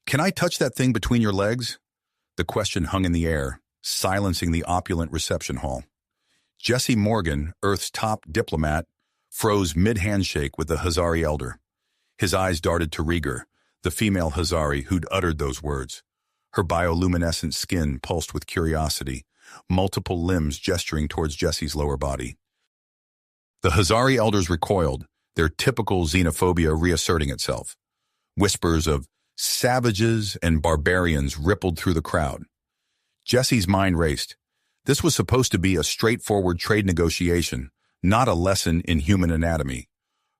Can I touch that thing between your legs? The question hung in the air, silencing the opulent reception hall. Jesse Morgan, Earth's top diplomat, froze mid-handshake with the Hazari elder. His eyes darted to Rieger, the female Hazari who'd uttered those words. Her bioluminescent skin pulsed with curiosity, multiple limbs gesturing towards Jesse's lower body. The Hazari elders recoiled, their typical xenophobia reasserting itself. Whispers of savages and barbarians rippled through the crowd. Jesse's mind raced. This was supposed to be a straightforward trade negotiation, not a lesson in human anatomy.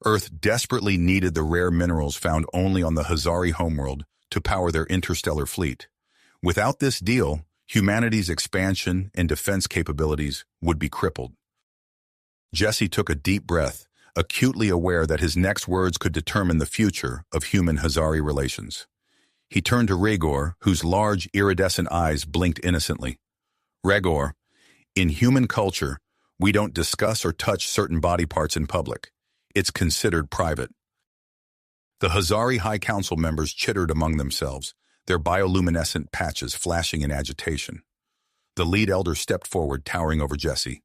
Earth desperately needed the rare minerals found only on the Hazari homeworld to power their interstellar fleet. Without this deal, humanity's expansion and defense capabilities would be crippled. Jesse took a deep breath, acutely aware that his next words could determine the future of human-Hazari relations. He turned to Rhaegor, whose large, iridescent eyes blinked innocently. Rhaegor, in human culture, we don't discuss or touch certain body parts in public. It's considered private. The Hazari High Council members chittered among themselves, their bioluminescent patches flashing in agitation. The lead elder stepped forward, towering over Jesse.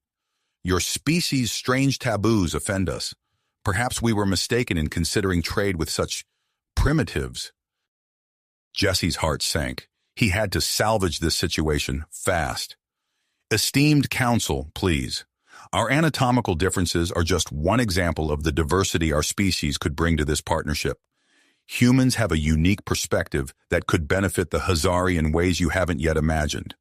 Your species' strange taboos offend us. Perhaps we were mistaken in considering trade with such primitives. Jesse's heart sank. He had to salvage this situation fast. Esteemed council, please. Our anatomical differences are just one example of the diversity our species could bring to this partnership. Humans have a unique perspective that could benefit the Hazari in ways you haven't yet imagined.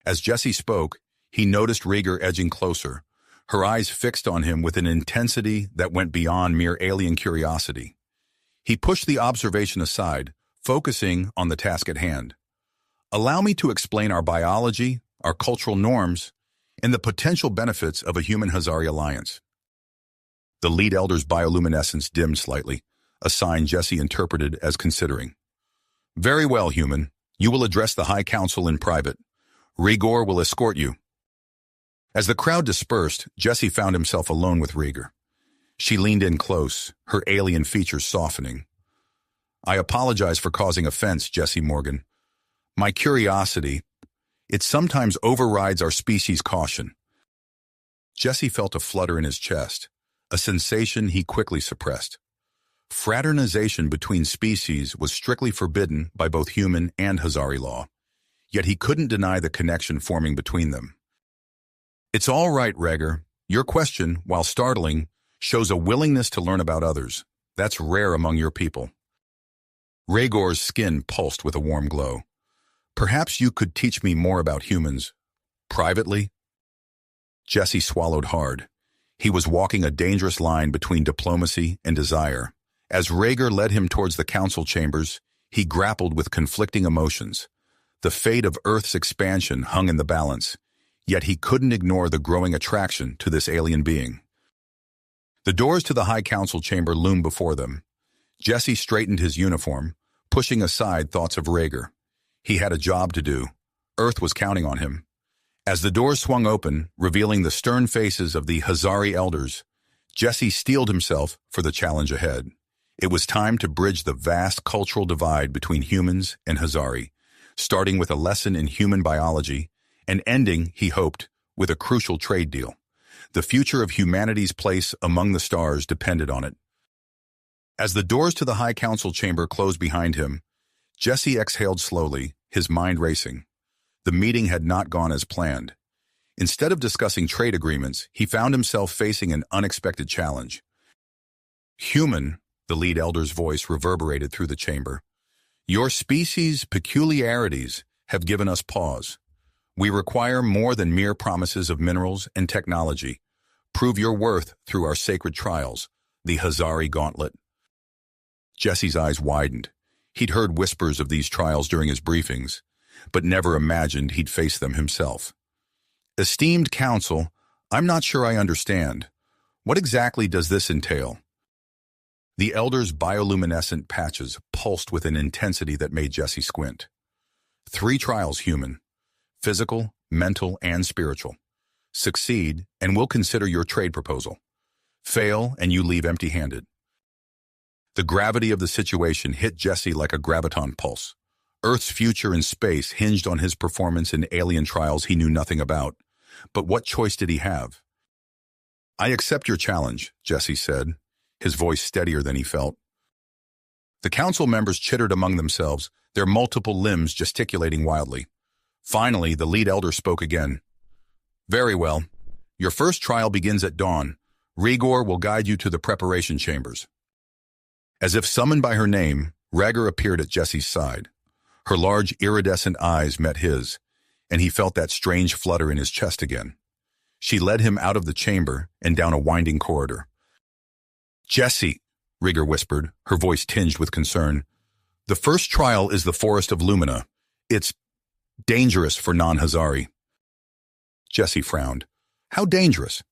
As Jesse spoke, he noticed Rhaegar edging closer, her eyes fixed on him with an intensity that went beyond mere alien curiosity. He pushed the observation aside, focusing on the task at hand. Allow me to explain our biology, our cultural norms, and the potential benefits of a human-Hazari alliance. The lead elder's bioluminescence dimmed slightly, a sign Jesse interpreted as considering. Very well, human. You will address the High Council in private. Rhaegor will escort you. As the crowd dispersed, Jesse found himself alone with Rhaegar. She leaned in close, her alien features softening. I apologize for causing offense, Jesse Morgan. My curiosity, it sometimes overrides our species' caution. Jesse felt a flutter in his chest, a sensation he quickly suppressed. Fraternization between species was strictly forbidden by both human and Hazari law, yet he couldn't deny the connection forming between them. It's all right, Rhaegar. Your question, while startling, shows a willingness to learn about others. That's rare among your people. Rhaegar's skin pulsed with a warm glow. Perhaps you could teach me more about humans, privately? Jesse swallowed hard. He was walking a dangerous line between diplomacy and desire. As Rhaegar led him towards the council chambers, he grappled with conflicting emotions. The fate of Earth's expansion hung in the balance, yet he couldn't ignore the growing attraction to this alien being. The doors to the High Council chamber loomed before them. Jesse straightened his uniform, pushing aside thoughts of Rhaegar. He had a job to do. Earth was counting on him. As the doors swung open, revealing the stern faces of the Hazari elders, Jesse steeled himself for the challenge ahead. It was time to bridge the vast cultural divide between humans and Hazari, starting with a lesson in human biology and ending, he hoped, with a crucial trade deal. The future of humanity's place among the stars depended on it. As the doors to the High Council chamber closed behind him, Jesse exhaled slowly, his mind racing. The meeting had not gone as planned. Instead of discussing trade agreements, he found himself facing an unexpected challenge. Human, the lead elder's voice reverberated through the chamber. Your species' peculiarities have given us pause. We require more than mere promises of minerals and technology. Prove your worth through our sacred trials, the Hazari gauntlet. Jesse's eyes widened. He'd heard whispers of these trials during his briefings, but never imagined he'd face them himself. Esteemed council, I'm not sure I understand. What exactly does this entail? The elder's bioluminescent patches pulsed with an intensity that made Jesse squint. 3 trials, human. Physical, mental, and spiritual. Succeed, and we'll consider your trade proposal. Fail, and you leave empty-handed. The gravity of the situation hit Jesse like a graviton pulse. Earth's future in space hinged on his performance in alien trials he knew nothing about. But what choice did he have? "I accept your challenge," Jesse said, his voice steadier than he felt. The council members chittered among themselves, their multiple limbs gesticulating wildly. Finally, the lead elder spoke again. "Very well. Your first trial begins at dawn. Rigor will guide you to the preparation chambers." As if summoned by her name, Rhaegar appeared at Jesse's side. Her large, iridescent eyes met his, and he felt that strange flutter in his chest again. She led him out of the chamber and down a winding corridor. "Jesse," Rhaegar whispered, her voice tinged with concern, "the first trial is the Forest of Lumina. It's dangerous for non-Hazari." Jesse frowned. "How dangerous?"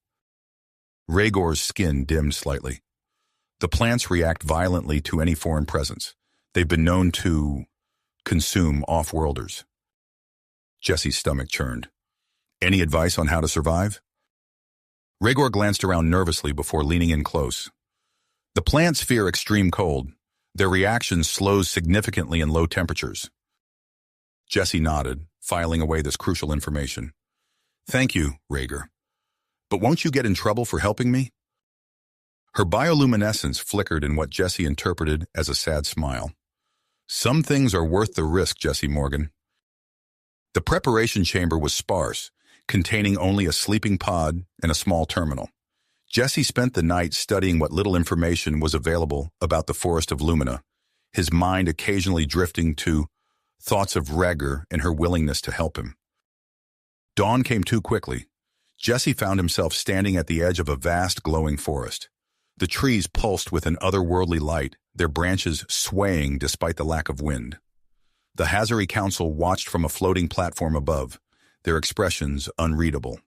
Rhaegar's skin dimmed slightly. "The plants react violently to any foreign presence. They've been known to consume off-worlders." Jesse's stomach churned. "Any advice on how to survive?" Rhaegar glanced around nervously before leaning in close. "The plants fear extreme cold. Their reaction slows significantly in low temperatures." Jesse nodded, filing away this crucial information. "Thank you, Rhaegar. But won't you get in trouble for helping me?" Her bioluminescence flickered in what Jesse interpreted as a sad smile. "Some things are worth the risk, Jesse Morgan." The preparation chamber was sparse, containing only a sleeping pod and a small terminal. Jesse spent the night studying what little information was available about the Forest of Lumina, his mind occasionally drifting to thoughts of Rhaegar and her willingness to help him. Dawn came too quickly. Jesse found himself standing at the edge of a vast glowing forest. The trees pulsed with an otherworldly light, their branches swaying despite the lack of wind. The Hazari Council watched from a floating platform above, their expressions unreadable.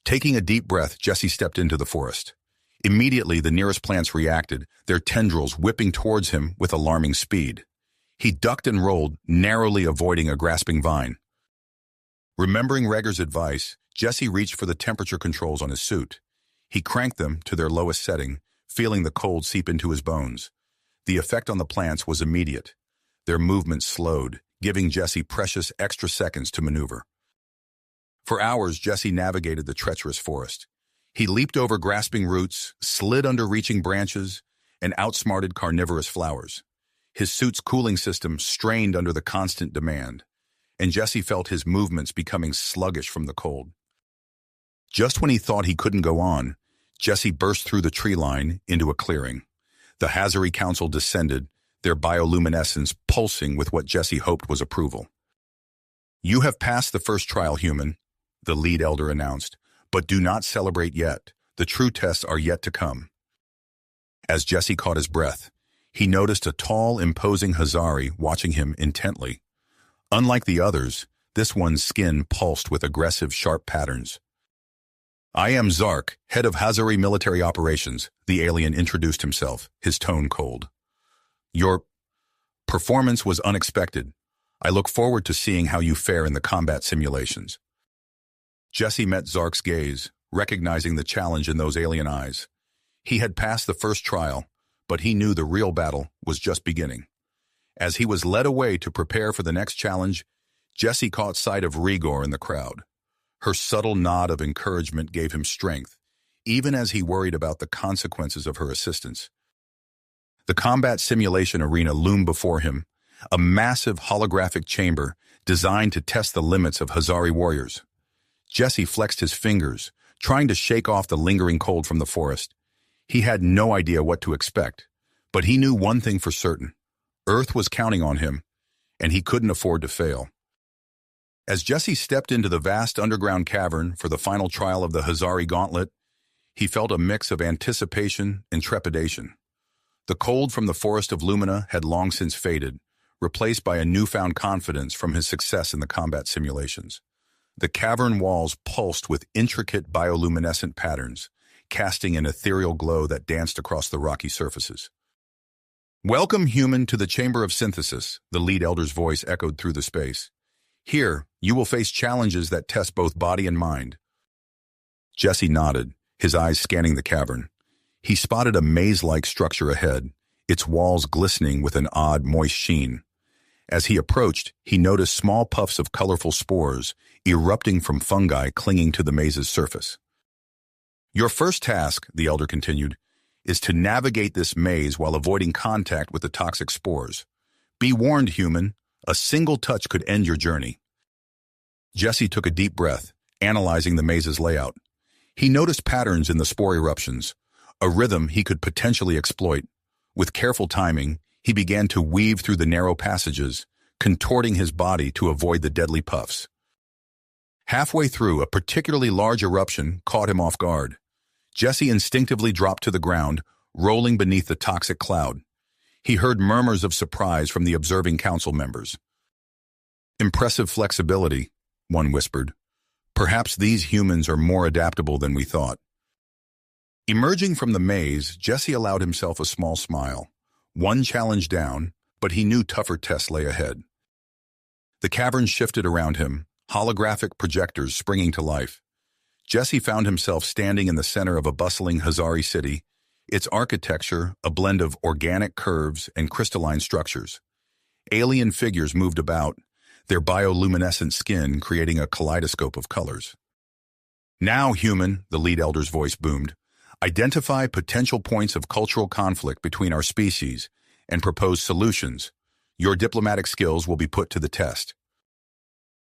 Taking a deep breath, Jesse stepped into the forest. Immediately, the nearest plants reacted, their tendrils whipping towards him with alarming speed. He ducked and rolled, narrowly avoiding a grasping vine. Remembering Rhaegar's advice, Jesse reached for the temperature controls on his suit. He cranked them to their lowest setting, feeling the cold seep into his bones. The effect on the plants was immediate. Their movement slowed, giving Jesse precious extra seconds to maneuver. For hours, Jesse navigated the treacherous forest. He leaped over grasping roots, slid under reaching branches, and outsmarted carnivorous flowers. His suit's cooling system strained under the constant demand, and Jesse felt his movements becoming sluggish from the cold. Just when he thought he couldn't go on, Jesse burst through the tree line into a clearing. The Hazari Council descended, their bioluminescence pulsing with what Jesse hoped was approval. "You have passed the first trial, human," the lead elder announced, "but do not celebrate yet. The true tests are yet to come." As Jesse caught his breath, he noticed a tall, imposing Hazari watching him intently. Unlike the others, this one's skin pulsed with aggressive, sharp patterns. "I am Zark, head of Hazari military operations," the alien introduced himself, his tone cold. "Your performance was unexpected. I look forward to seeing how you fare in the combat simulations." Jesse met Zark's gaze, recognizing the challenge in those alien eyes. He had passed the first trial, but he knew the real battle was just beginning. As he was led away to prepare for the next challenge, Jesse caught sight of Rhaegar in the crowd. Her subtle nod of encouragement gave him strength, even as he worried about the consequences of her assistance. The combat simulation arena loomed before him, a massive holographic chamber designed to test the limits of Hazari warriors. Jesse flexed his fingers, trying to shake off the lingering cold from the forest. He had no idea what to expect, but he knew one thing for certain. Earth was counting on him, and he couldn't afford to fail. As Jesse stepped into the vast underground cavern for the final trial of the Hazari gauntlet, he felt a mix of anticipation and trepidation. The cold from the Forest of Lumina had long since faded, replaced by a newfound confidence from his success in the combat simulations. The cavern walls pulsed with intricate bioluminescent patterns, casting an ethereal glow that danced across the rocky surfaces. "Welcome, human, to the Chamber of Synthesis," the lead elder's voice echoed through the space. "Here, you will face challenges that test both body and mind." Jesse nodded, his eyes scanning the cavern. He spotted a maze-like structure ahead, its walls glistening with an odd, moist sheen. As he approached, he noticed small puffs of colorful spores erupting from fungi clinging to the maze's surface. "Your first task," the elder continued, "is to navigate this maze while avoiding contact with the toxic spores. Be warned, human, a single touch could end your journey." Jesse took a deep breath, analyzing the maze's layout. He noticed patterns in the spore eruptions, a rhythm he could potentially exploit. With careful timing, he began to weave through the narrow passages, contorting his body to avoid the deadly puffs. Halfway through, a particularly large eruption caught him off guard. Jesse instinctively dropped to the ground, rolling beneath the toxic cloud. He heard murmurs of surprise from the observing council members. "Impressive flexibility," one whispered. "Perhaps these humans are more adaptable than we thought." Emerging from the maze, Jesse allowed himself a small smile. One challenge down, but he knew tougher tests lay ahead. The cavern shifted around him, holographic projectors springing to life. Jesse found himself standing in the center of a bustling Hazari city, its architecture a blend of organic curves and crystalline structures. Alien figures moved about, their bioluminescent skin creating a kaleidoscope of colors. "Now, human," the lead elder's voice boomed, "identify potential points of cultural conflict between our species and propose solutions. Your diplomatic skills will be put to the test."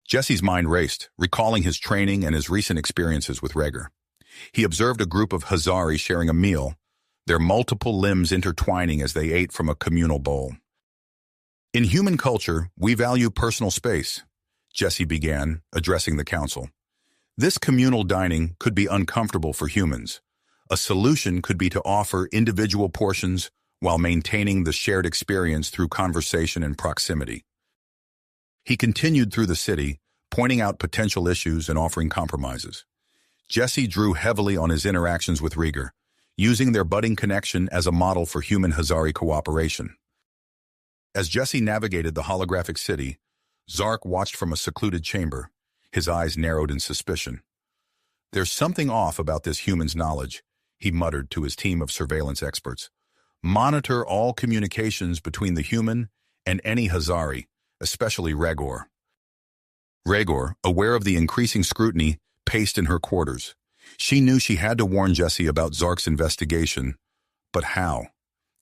Jesse's mind raced, recalling his training and his recent experiences with Rhaegar. He observed a group of Hazari sharing a meal, their multiple limbs intertwining as they ate from a communal bowl. "In human culture, we value personal space," Jesse began, addressing the council. "This communal dining could be uncomfortable for humans. A solution could be to offer individual portions while maintaining the shared experience through conversation and proximity." He continued through the city, pointing out potential issues and offering compromises. Jesse drew heavily on his interactions with Rhaegar, using their budding connection as a model for human Hazari cooperation. As Jesse navigated the holographic city, Zark watched from a secluded chamber, his eyes narrowed in suspicion. "There's something off about this human's knowledge," he muttered to his team of surveillance experts. "Monitor all communications between the human and any Hazari, especially Rhaegar." Rhaegar, aware of the increasing scrutiny, paced in her quarters. She knew she had to warn Jesse about Zark's investigation, but how?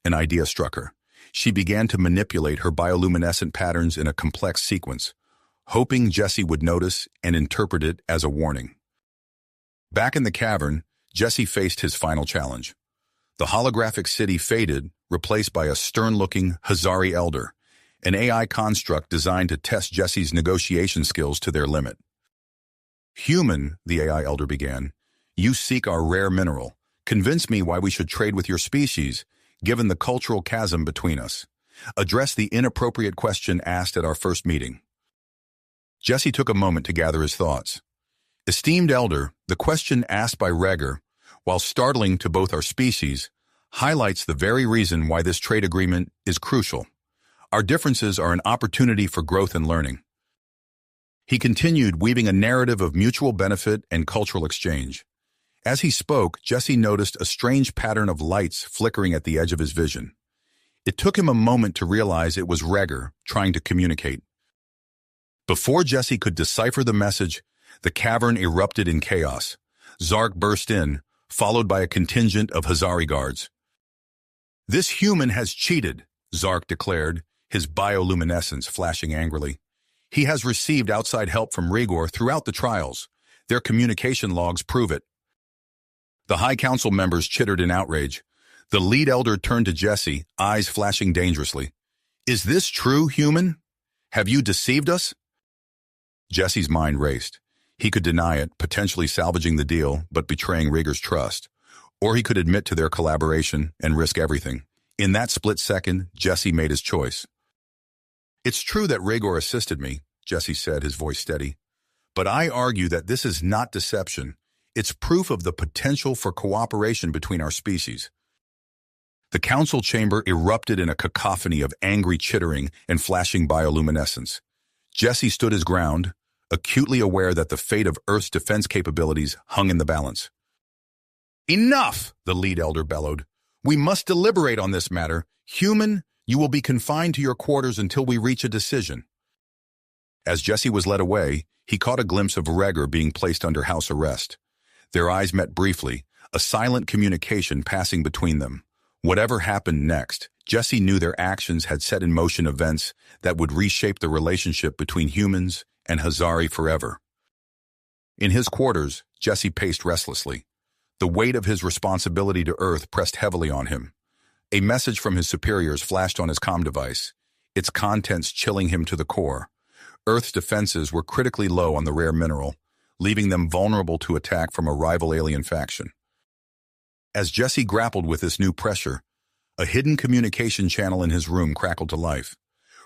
An idea struck her. She began to manipulate her bioluminescent patterns in a complex sequence, hoping Jesse would notice and interpret it as a warning. Back in the cavern, Jesse faced his final challenge. The holographic city faded, replaced by a stern-looking Hazari elder, an AI construct designed to test Jesse's negotiation skills to their limit. "Human," the AI elder began, "you seek our rare mineral. Convince me why we should trade with your species, given the cultural chasm between us. Address the inappropriate question asked at our first meeting." Jesse took a moment to gather his thoughts. "Esteemed elder, the question asked by Rhaegar, while startling to both our species, highlights the very reason why this trade agreement is crucial. Our differences are an opportunity for growth and learning." He continued, weaving a narrative of mutual benefit and cultural exchange. As he spoke, Jesse noticed a strange pattern of lights flickering at the edge of his vision. It took him a moment to realize it was Rhaegar trying to communicate. Before Jesse could decipher the message, the cavern erupted in chaos. Zark burst in, followed by a contingent of Hazari guards. "This human has cheated," Zark declared, his bioluminescence flashing angrily. "He has received outside help from Rhaegar throughout the trials. Their communication logs prove it." The High Council members chittered in outrage. The lead elder turned to Jesse, eyes flashing dangerously. "Is this true, human? Have you deceived us?" Jesse's mind raced. He could deny it, potentially salvaging the deal, but betraying Rhaegar's trust. Or he could admit to their collaboration and risk everything. In that split second, Jesse made his choice. "It's true that Rhaegar assisted me," Jesse said, his voice steady. "But I argue that this is not deception. It's proof of the potential for cooperation between our species." The council chamber erupted in a cacophony of angry chittering and flashing bioluminescence. Jesse stood his ground, acutely aware that the fate of Earth's defense capabilities hung in the balance. "Enough!" the lead elder bellowed. We must deliberate on this matter. Human, you will be confined to your quarters until we reach a decision. As Jesse was led away, he caught a glimpse of Rhaegar being placed under house arrest. Their eyes met briefly, a silent communication passing between them. Whatever happened next, Jesse knew their actions had set in motion events that would reshape the relationship between humans and Hazari forever. In his quarters, Jesse paced restlessly. The weight of his responsibility to Earth pressed heavily on him. A message from his superiors flashed on his comm device, its contents chilling him to the core. Earth's defenses were critically low on the rare mineral, leaving them vulnerable to attack from a rival alien faction. As Jesse grappled with this new pressure, a hidden communication channel in his room crackled to life.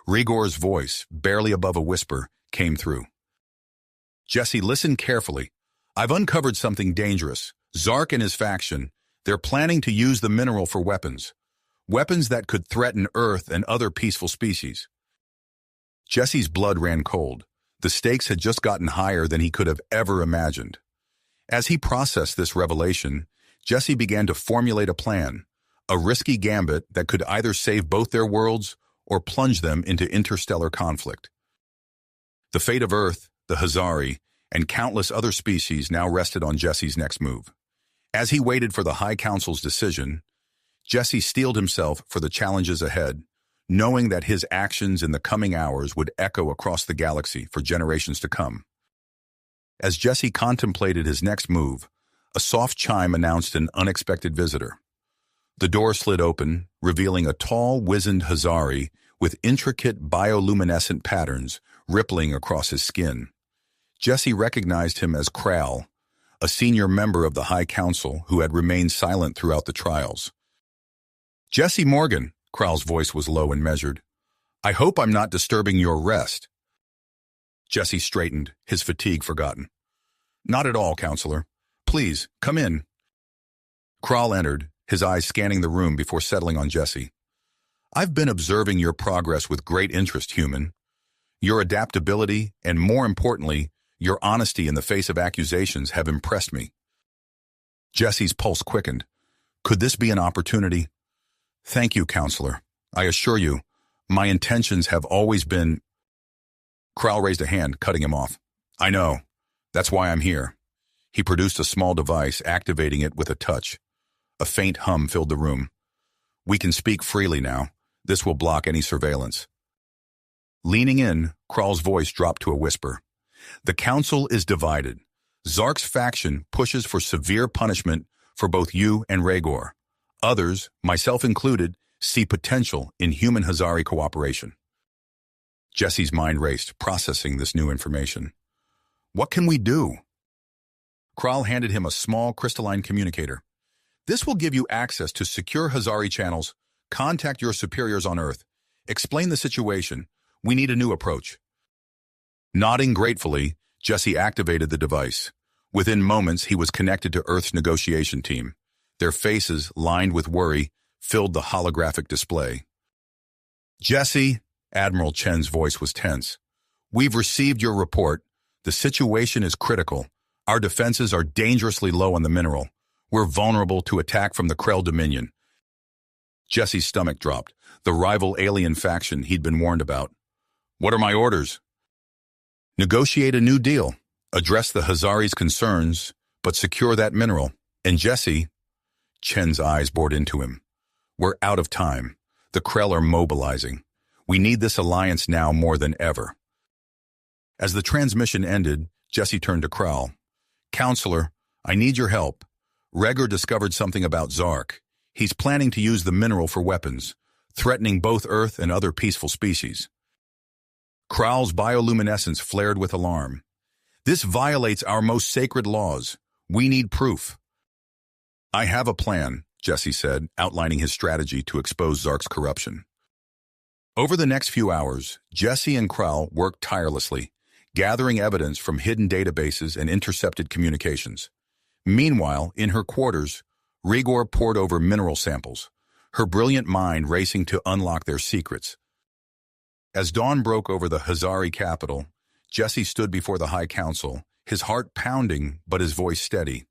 Rhaegar's voice, barely above a whisper, came through. Jesse, listen carefully. I've uncovered something dangerous. Zark and his faction, they're planning to use the mineral for weapons. Weapons that could threaten Earth and other peaceful species. Jesse's blood ran cold. The stakes had just gotten higher than he could have ever imagined. As he processed this revelation, Jesse began to formulate a plan, a risky gambit that could either save both their worlds or plunge them into interstellar conflict. The fate of Earth, the Hazari, and countless other species now rested on Jesse's next move. As he waited for the High Council's decision, Jesse steeled himself for the challenges ahead, knowing that his actions in the coming hours would echo across the galaxy for generations to come. As Jesse contemplated his next move, a soft chime announced an unexpected visitor. The door slid open, revealing a tall, wizened Hazari with intricate bioluminescent patterns rippling across his skin. Jesse recognized him as Kral, a senior member of the High Council who had remained silent throughout the trials. Jesse Morgan, Kral's voice was low and measured. I hope I'm not disturbing your rest. Jesse straightened, his fatigue forgotten. Not at all, Counselor. Please, come in. Kral entered, his eyes scanning the room before settling on Jesse. I've been observing your progress with great interest, human. Your adaptability, and more importantly, your honesty in the face of accusations have impressed me. Jesse's pulse quickened. Could this be an opportunity? Thank you, Counselor. I assure you, my intentions have always been... Kral raised a hand, cutting him off. I know. That's why I'm here. He produced a small device, activating it with a touch. A faint hum filled the room. We can speak freely now. This will block any surveillance. Leaning in, Kral's voice dropped to a whisper. The Council is divided. Zark's faction pushes for severe punishment for both you and Rhaegar. Others, myself included, see potential in human Hazari cooperation. Jesse's mind raced, processing this new information. What can we do? Kral handed him a small crystalline communicator. This will give you access to secure Hazari channels. Contact your superiors on Earth. Explain the situation. We need a new approach. Nodding gratefully, Jesse activated the device. Within moments, he was connected to Earth's negotiation team. Their faces, lined with worry, filled the holographic display. Jesse, Admiral Chen's voice was tense. We've received your report. The situation is critical. Our defenses are dangerously low on the mineral. We're vulnerable to attack from the Krell Dominion. Jesse's stomach dropped. The rival alien faction he'd been warned about. What are my orders? Negotiate a new deal. Address the Hazari's concerns, but secure that mineral. And Jesse... Chen's eyes bored into him. We're out of time. The Krell are mobilizing. We need this alliance now more than ever. As the transmission ended, Jesse turned to Kral. Counselor, I need your help. Rhaegar discovered something about Zark. He's planning to use the mineral for weapons, threatening both Earth and other peaceful species. Kral's bioluminescence flared with alarm. This violates our most sacred laws. We need proof. I have a plan, Jesse said, outlining his strategy to expose Zark's corruption. Over the next few hours, Jesse and Kral worked tirelessly, gathering evidence from hidden databases and intercepted communications. Meanwhile, in her quarters, Rhaegar pored over mineral samples, her brilliant mind racing to unlock their secrets. As dawn broke over the Hazari capital, Jesse stood before the High Council, his heart pounding but his voice steady.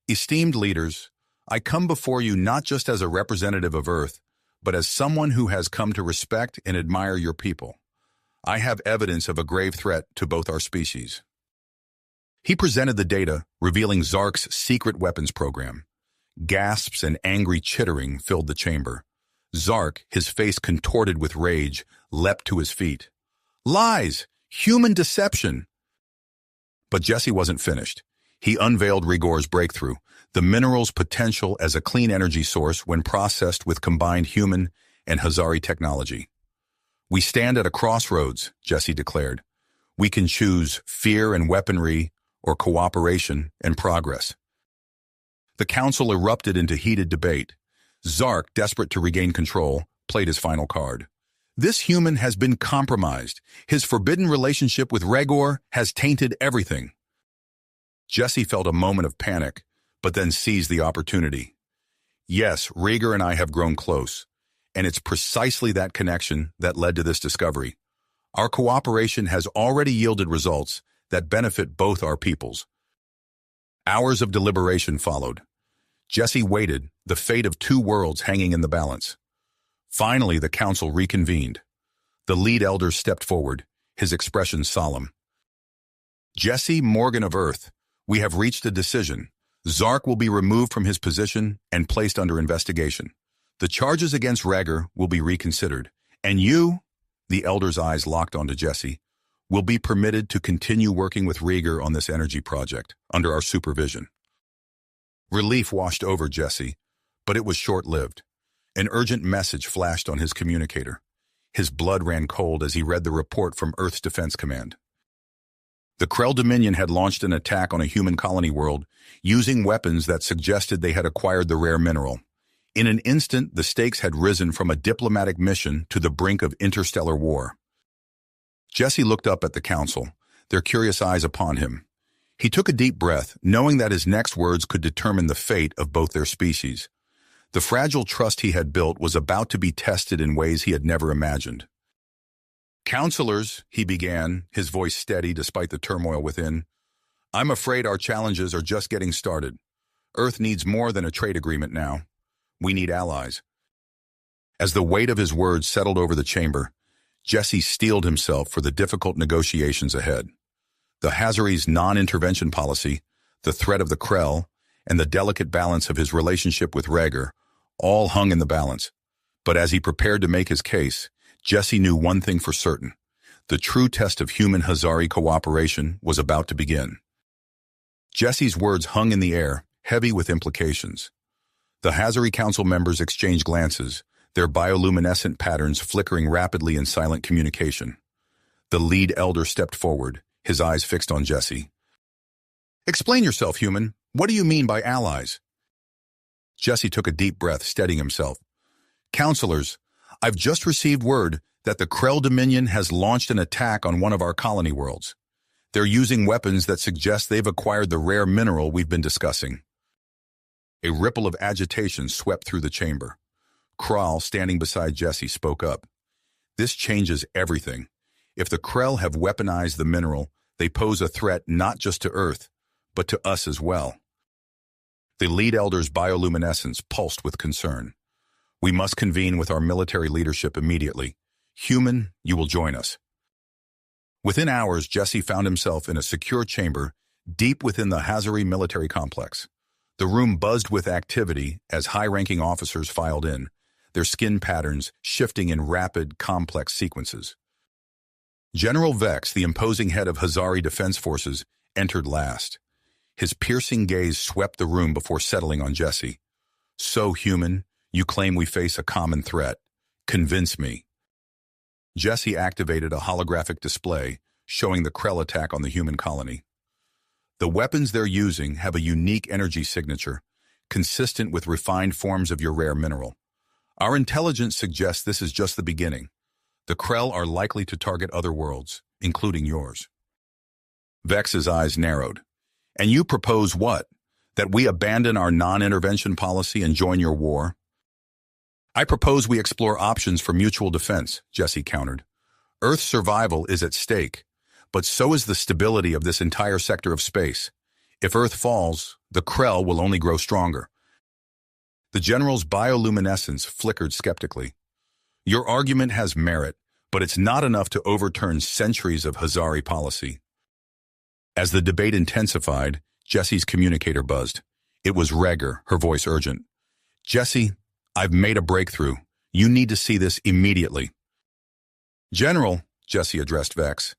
Esteemed leaders, I come before you not just as a representative of Earth, but as someone who has come to respect and admire your people. I have evidence of a grave threat to both our species." He presented the data, revealing Zark's secret weapons program. Gasps and angry chittering filled the chamber. Zark, his face contorted with rage, leapt to his feet. "Lies! Human deception!" But Jesse wasn't finished. He unveiled Rigor's breakthrough, the mineral's potential as a clean energy source when processed with combined human and hazari technology. "We stand at a crossroads," Jesse declared. "We can choose fear and weaponry or cooperation and progress." The council erupted into heated debate. Zark, desperate to regain control, played his final card. "This human has been compromised. His forbidden relationship with Rigor has tainted everything." Jesse felt a moment of panic, but then seized the opportunity. "Yes, Rigor and I have grown close, and it's precisely that connection that led to this discovery. Our cooperation has already yielded results that benefit both our peoples." Hours of deliberation followed. Jesse waited, the fate of two worlds hanging in the balance. Finally, the council reconvened. The lead elder stepped forward, his expression solemn. "Jesse Morgan of Earth, we have reached a decision. Zark will be removed from his position and placed under investigation. The charges against Rigor will be reconsidered, and you," the elder's eyes locked onto Jesse, "will be permitted to continue working with Rigor on this energy project, under our supervision." Relief washed over Jesse, but it was short-lived. An urgent message flashed on his communicator. His blood ran cold as he read the report from Earth's Defense Command. The Krell Dominion had launched an attack on a human colony world, using weapons that suggested they had acquired the rare mineral. In an instant, the stakes had risen from a diplomatic mission to the brink of interstellar war. Jesse looked up at the council, their curious eyes upon him. He took a deep breath, knowing that his next words could determine the fate of both their species. The fragile trust he had built was about to be tested in ways he had never imagined. "Counselors," he began, his voice steady despite the turmoil within, "I'm afraid our challenges are just getting started. Earth needs more than a trade agreement now. We need allies." As the weight of his words settled over the chamber, Jesse steeled himself for the difficult negotiations ahead. The Hazari's non-intervention policy, the threat of the Krell, and the delicate balance of his relationship with Rigor all hung in the balance. But as he prepared to make his case, Jesse knew one thing for certain. The true test of human Hazari cooperation was about to begin. Jesse's words hung in the air, heavy with implications. The Hazari Council members exchanged glances, their bioluminescent patterns flickering rapidly in silent communication. The lead elder stepped forward, his eyes fixed on Jesse. "Explain yourself, human. What do you mean by allies?" Jesse took a deep breath, steadying himself. "Counselors, I've just received word that the Krell Dominion has launched an attack on one of our colony worlds. They're using weapons that suggest they've acquired the rare mineral we've been discussing." A ripple of agitation swept through the chamber. Krall, standing beside Jesse, spoke up. "This changes everything. If the Krell have weaponized the mineral, they pose a threat not just to Earth, but to us as well." The lead elder's bioluminescence pulsed with concern. "We must convene with our military leadership immediately. Human, you will join us." Within hours, Jesse found himself in a secure chamber deep within the Hazari military complex. The room buzzed with activity as high-ranking officers filed in, their skin patterns shifting in rapid, complex sequences. General Vex, the imposing head of Hazari Defense Forces, entered last. His piercing gaze swept the room before settling on Jesse. "So, human, you claim we face a common threat. Convince me." Jesse activated a holographic display showing the Krell attack on the human colony. "The weapons they're using have a unique energy signature, consistent with refined forms of your rare mineral. Our intelligence suggests this is just the beginning. The Krell are likely to target other worlds, including yours." Vex's eyes narrowed. "And you propose what? That we abandon our non-intervention policy and join your war?" "I propose we explore options for mutual defense," Jesse countered. "Earth's survival is at stake, but so is the stability of this entire sector of space. If Earth falls, the Krell will only grow stronger." The general's bioluminescence flickered skeptically. Your argument has merit, but it's not enough to overturn centuries of Hazari policy. As the debate intensified, Jesse's communicator buzzed. It was Rhaegar, her voice urgent. Jesse, I've made a breakthrough. You need to see this immediately. General, Jesse addressed Vex,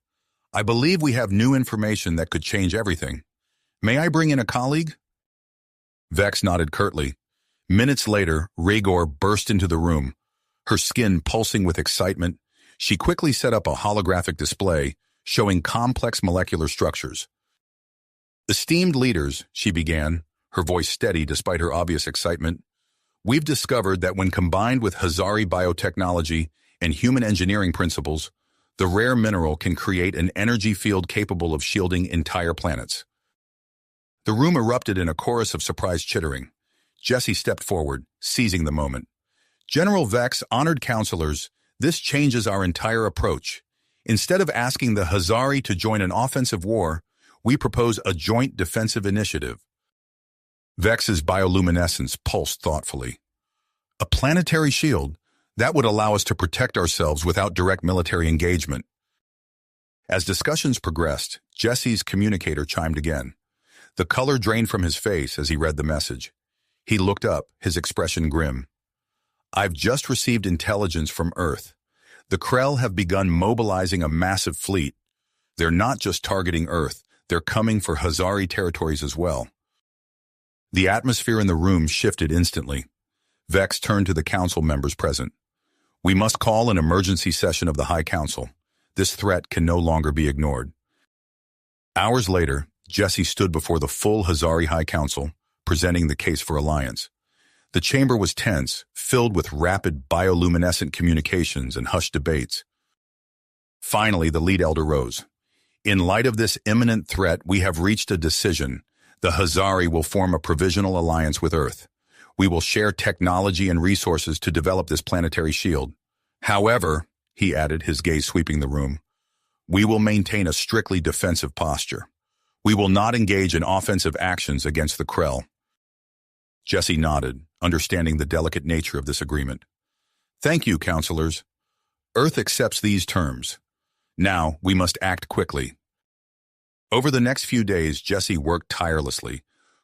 I believe we have new information that could change everything. May I bring in a colleague? Vex nodded curtly. Minutes later, Rhaegar burst into the room. Her skin pulsing with excitement, she quickly set up a holographic display showing complex molecular structures. Esteemed leaders, she began, her voice steady despite her obvious excitement, we've discovered that when combined with Hazari biotechnology and human engineering principles, the rare mineral can create an energy field capable of shielding entire planets. The room erupted in a chorus of surprised chittering. Jesse stepped forward, seizing the moment. General Vex, honored counselors, this changes our entire approach. Instead of asking the Hazari to join an offensive war, we propose a joint defensive initiative. Vex's bioluminescence pulsed thoughtfully. A planetary shield that would allow us to protect ourselves without direct military engagement. As discussions progressed, Jesse's communicator chimed again. The color drained from his face as he read the message. He looked up, his expression grim. I've just received intelligence from Earth. The Krell have begun mobilizing a massive fleet. They're not just targeting Earth, they're coming for Hazari territories as well. The atmosphere in the room shifted instantly. Vex turned to the council members present. We must call an emergency session of the High Council. This threat can no longer be ignored. Hours later, Jesse stood before the full Hazari High Council, presenting the case for alliance. The chamber was tense, filled with rapid bioluminescent communications and hushed debates. Finally, the lead elder rose. In light of this imminent threat, we have reached a decision. The Hazari will form a provisional alliance with Earth. We will share technology and resources to develop this planetary shield. However, he added, his gaze sweeping the room, we will maintain a strictly defensive posture. We will not engage in offensive actions against the Krell. Jesse nodded, understanding the delicate nature of this agreement. Thank you, counselors. Earth accepts these terms. Now, we must act quickly. Over the next few days, Jesse worked tirelessly,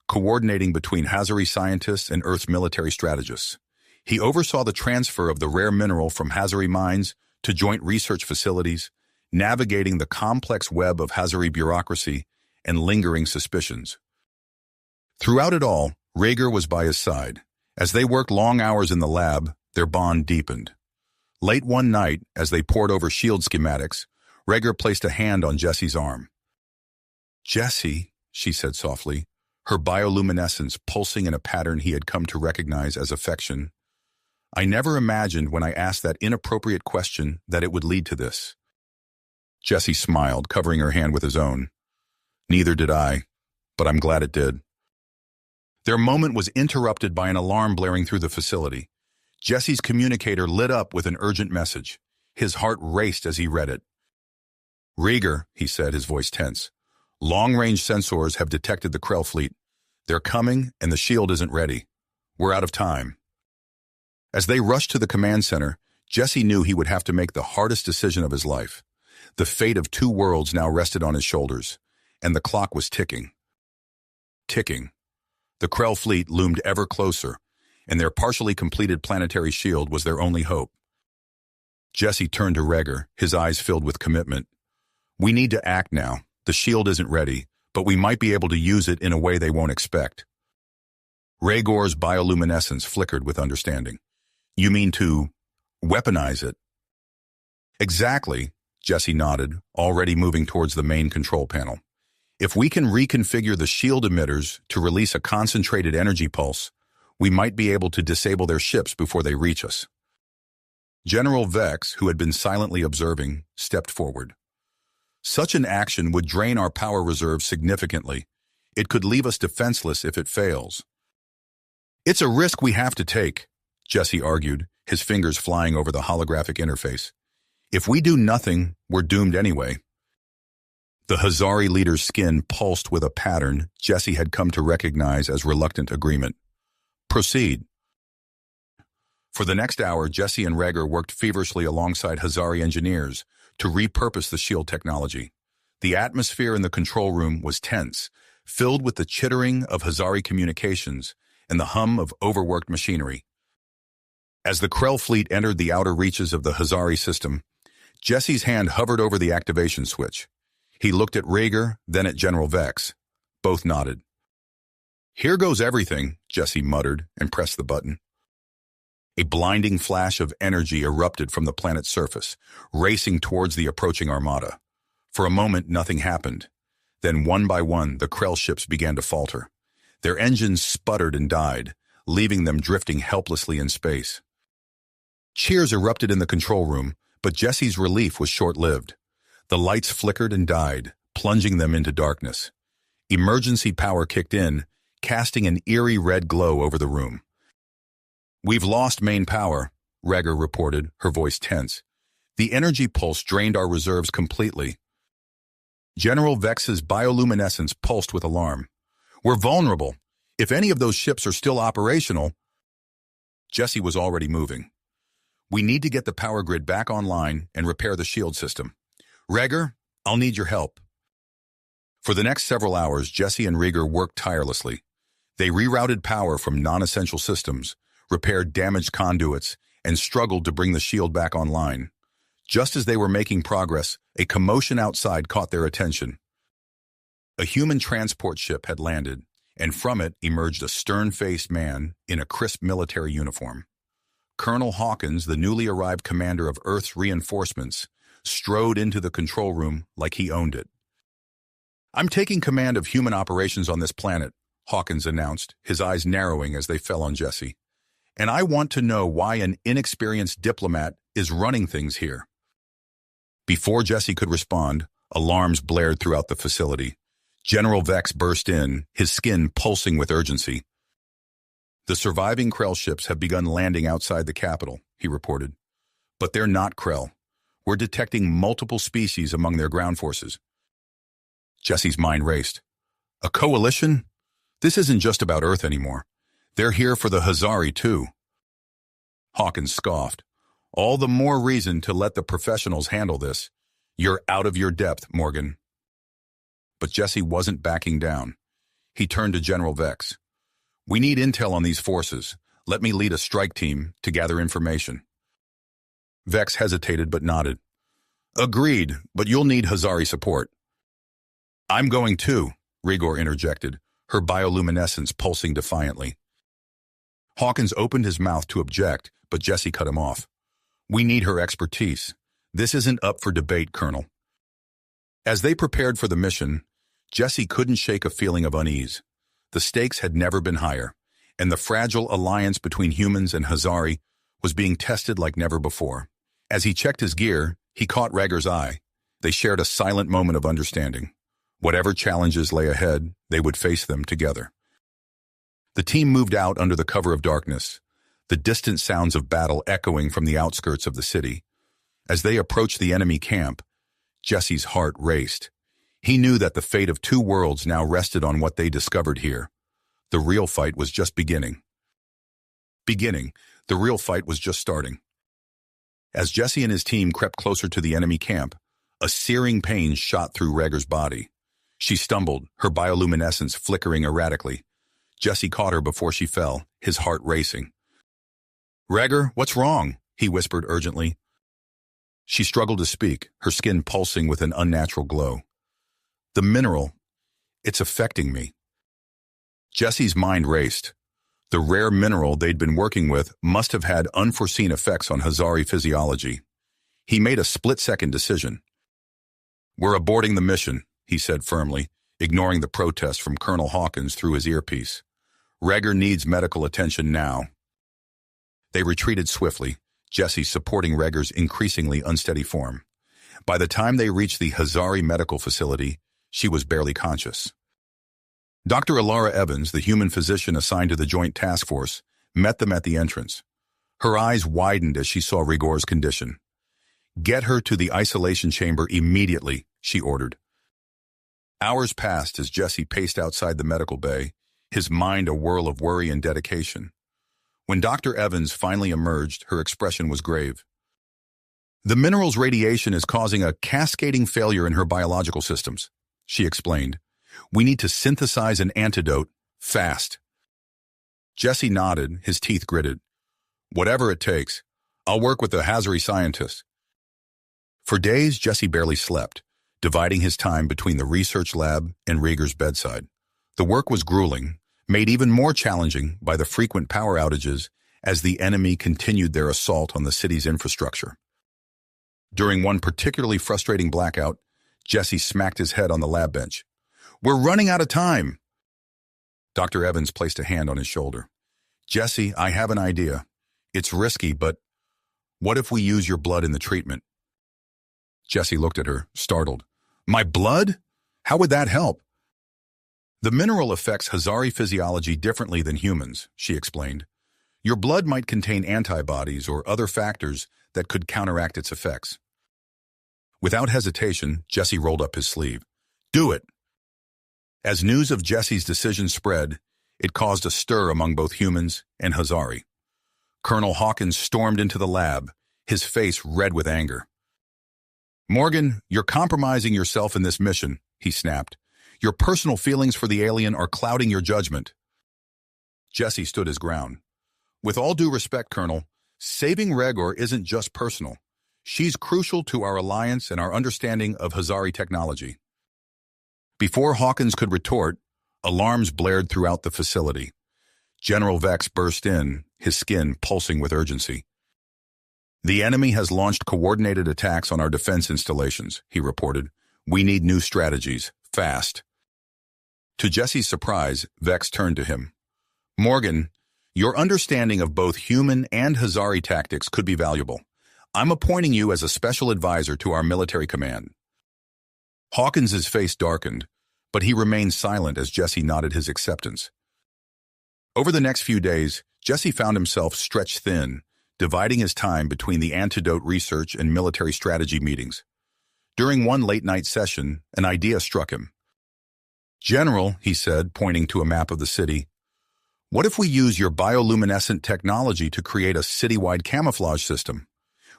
coordinating between Hazari scientists and Earth's military strategists. He oversaw the transfer of the rare mineral from Hazari mines to joint research facilities, navigating the complex web of Hazari bureaucracy and lingering suspicions. Throughout it all, Rhaegar was by his side. As they worked long hours in the lab, their bond deepened. Late one night, as they pored over shield schematics, Rhaegar placed a hand on Jesse's arm. Jesse, she said softly, her bioluminescence pulsing in a pattern he had come to recognize as affection. I never imagined when I asked that inappropriate question that it would lead to this. Jesse smiled, covering her hand with his own. Neither did I, but I'm glad it did. Their moment was interrupted by an alarm blaring through the facility. Jesse's communicator lit up with an urgent message. His heart raced as he read it. Rhaegar, he said, his voice tense. Long-range sensors have detected the Krell fleet. They're coming, and the shield isn't ready. We're out of time. As they rushed to the command center, Jesse knew he would have to make the hardest decision of his life. The fate of two worlds now rested on his shoulders, and the clock was ticking. Ticking. The Krell fleet loomed ever closer, and their partially completed planetary shield was their only hope. Jesse turned to Rhaegar, his eyes filled with commitment. We need to act now. The shield isn't ready, but we might be able to use it in a way they won't expect. Rhaegar's bioluminescence flickered with understanding. You mean to weaponize it? Exactly, Jesse nodded, already moving towards the main control panel. If we can reconfigure the shield emitters to release a concentrated energy pulse, we might be able to disable their ships before they reach us. General Vex, who had been silently observing, stepped forward. Such an action would drain our power reserves significantly. It could leave us defenseless if it fails. It's a risk we have to take, Jesse argued, his fingers flying over the holographic interface. If we do nothing, we're doomed anyway. The Hazari leader's skin pulsed with a pattern Jesse had come to recognize as reluctant agreement. Proceed. For the next hour, Jesse and Rhaegar worked feverishly alongside Hazari engineers to repurpose the shield technology. The atmosphere in the control room was tense, filled with the chittering of Hazari communications and the hum of overworked machinery. As the Krell fleet entered the outer reaches of the Hazari system, Jesse's hand hovered over the activation switch. He looked at Rhaegar, then at General Vex. Both nodded. "Here goes everything," Jesse muttered and pressed the button. A blinding flash of energy erupted from the planet's surface, racing towards the approaching armada. For a moment, nothing happened. Then, one by one, the Krell ships began to falter. Their engines sputtered and died, leaving them drifting helplessly in space. Cheers erupted in the control room, but Jesse's relief was short-lived. The lights flickered and died, plunging them into darkness. Emergency power kicked in, casting an eerie red glow over the room. "We've lost main power," Rhaegar reported, her voice tense. "The energy pulse drained our reserves completely." General Vex's bioluminescence pulsed with alarm. "We're vulnerable. If any of those ships are still operational..." Jesse was already moving. "We need to get the power grid back online and repair the shield system. Rhaegar, I'll need your help." For the next several hours, Jesse and Rhaegar worked tirelessly. They rerouted power from non-essential systems, repaired damaged conduits, and struggled to bring the shield back online. Just as they were making progress, a commotion outside caught their attention. A human transport ship had landed, and from it emerged a stern-faced man in a crisp military uniform. Colonel Hawkins, the newly arrived commander of Earth's reinforcements, strode into the control room like he owned it. "I'm taking command of human operations on this planet," Hawkins announced, his eyes narrowing as they fell on Jesse. "And I want to know why an inexperienced diplomat is running things here." Before Jesse could respond, alarms blared throughout the facility. General Vex burst in, his skin pulsing with urgency. "The surviving Krell ships have begun landing outside the capital," he reported. "But they're not Krell. We're detecting multiple species among their ground forces." Jesse's mind raced. "A coalition? This isn't just about Earth anymore. They're here for the Hazari, too." Hawkins scoffed. "All the more reason to let the professionals handle this. You're out of your depth, Morgan." But Jesse wasn't backing down. He turned to General Vex. "We need intel on these forces. Let me lead a strike team to gather information." Vex hesitated but nodded. "Agreed, but you'll need Hazari support." "I'm going too," Rhaegar interjected, her bioluminescence pulsing defiantly. Hawkins opened his mouth to object, but Jesse cut him off. "We need her expertise. This isn't up for debate, Colonel." As they prepared for the mission, Jesse couldn't shake a feeling of unease. The stakes had never been higher, and the fragile alliance between humans and Hazari was being tested like never before. As he checked his gear, he caught Rhaegar's eye. They shared a silent moment of understanding. Whatever challenges lay ahead, they would face them together. The team moved out under the cover of darkness, the distant sounds of battle echoing from the outskirts of the city. As they approached the enemy camp, Jesse's heart raced. He knew that the fate of two worlds now rested on what they discovered here. The real fight was just beginning. The real fight was just starting. As Jesse and his team crept closer to the enemy camp, a searing pain shot through Rhaegar's body. She stumbled, her bioluminescence flickering erratically. Jesse caught her before she fell, his heart racing. "Rhaegar, what's wrong?" he whispered urgently. She struggled to speak, her skin pulsing with an unnatural glow. "The mineral, it's affecting me." Jesse's mind raced. The rare mineral they'd been working with must have had unforeseen effects on Hazari physiology. He made a split-second decision. "We're aborting the mission," he said firmly, ignoring the protest from Colonel Hawkins through his earpiece. "Rhaegar needs medical attention now." They retreated swiftly, Jesse supporting Rhaegar's increasingly unsteady form. By the time they reached the Hazari medical facility, she was barely conscious. Dr. Alara Evans, the human physician assigned to the Joint Task Force, met them at the entrance. Her eyes widened as she saw Rhaegar's condition. "Get her to the isolation chamber immediately," she ordered. Hours passed as Jesse paced outside the medical bay, his mind a whirl of worry and dedication. When Dr. Evans finally emerged, her expression was grave. The mineral's radiation is causing a cascading failure in her biological systems, she explained. We need to synthesize an antidote, fast. Jesse nodded, his teeth gritted. Whatever it takes. I'll work with the hazari scientists. For days, Jesse barely slept, dividing his time between the research lab and Rieger's bedside. The work was grueling, made even more challenging by the frequent power outages as the enemy continued their assault on the city's infrastructure. During one particularly frustrating blackout, Jesse smacked his head on the lab bench. We're running out of time. Dr. Evans placed a hand on his shoulder. Jesse, I have an idea. It's risky, but what if we use your blood in the treatment? Jesse looked at her, startled. My blood? How would that help? The mineral affects hazari physiology differently than humans, she explained. Your blood might contain antibodies or other factors that could counteract its effects. Without hesitation, Jesse rolled up his sleeve. Do it! As news of Jesse's decision spread, it caused a stir among both humans and hazari. Colonel Hawkins stormed into the lab, his face red with anger. Morgan, you're compromising yourself in this mission, he snapped. Your personal feelings for the alien are clouding your judgment. Jesse stood his ground. With all due respect, Colonel, saving Regor isn't just personal. She's crucial to our alliance and our understanding of hazari technology. Before Hawkins could retort, alarms blared throughout the facility. General Vex burst in, his skin pulsing with urgency. The enemy has launched coordinated attacks on our defense installations, he reported. We need new strategies, fast. To Jesse's surprise, Vex turned to him. Morgan, your understanding of both human and hazari tactics could be valuable. I'm appointing you as a special advisor to our military command. Hawkins's face darkened, but he remained silent as Jesse nodded his acceptance. Over the next few days, Jesse found himself stretched thin, dividing his time between the antidote research and military strategy meetings. During one late-night session, an idea struck him. General, he said, pointing to a map of the city, what if we use your bioluminescent technology to create a citywide camouflage system?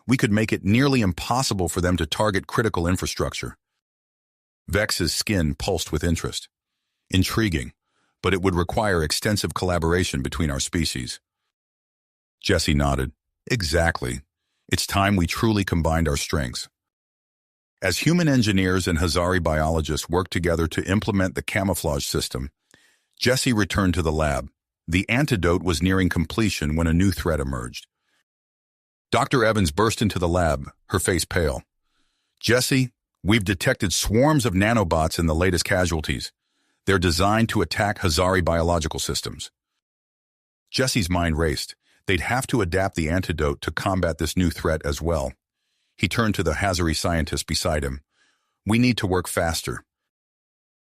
We could make it nearly impossible for them to target critical infrastructure. Vex's skin pulsed with interest. Intriguing, but it would require extensive collaboration between our species. Jesse nodded. Exactly. It's time we truly combined our strengths. As human engineers and hazari biologists worked together to implement the camouflage system, Jesse returned to the lab. The antidote was nearing completion when a new threat emerged. Dr. Evans burst into the lab, her face pale. Jesse, we've detected swarms of nanobots in the latest casualties. They're designed to attack hazari biological systems. Jesse's mind raced. They'd have to adapt the antidote to combat this new threat as well. He turned to the hazari scientist beside him. We need to work faster.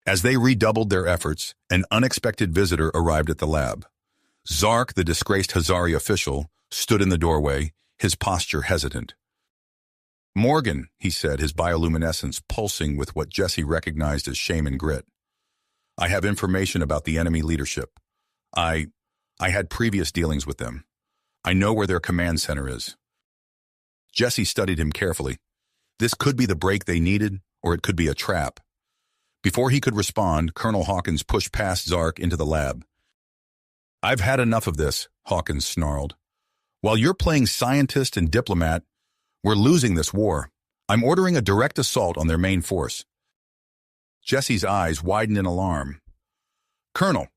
As they redoubled their efforts, an unexpected visitor arrived at the lab. Zark, the disgraced hazari official, stood in the doorway, his posture hesitant. Morgan, he said, his bioluminescence pulsing with what Jesse recognized as shame and grit. I have information about the enemy leadership. I had previous dealings with them. I know where their command center is. Jesse studied him carefully. This could be the break they needed, or it could be a trap. Before he could respond, Colonel Hawkins pushed past Zark into the lab. I've had enough of this, Hawkins snarled. While you're playing scientist and diplomat, we're losing this war. I'm ordering a direct assault on their main force. Jesse's eyes widened in alarm. Colonel,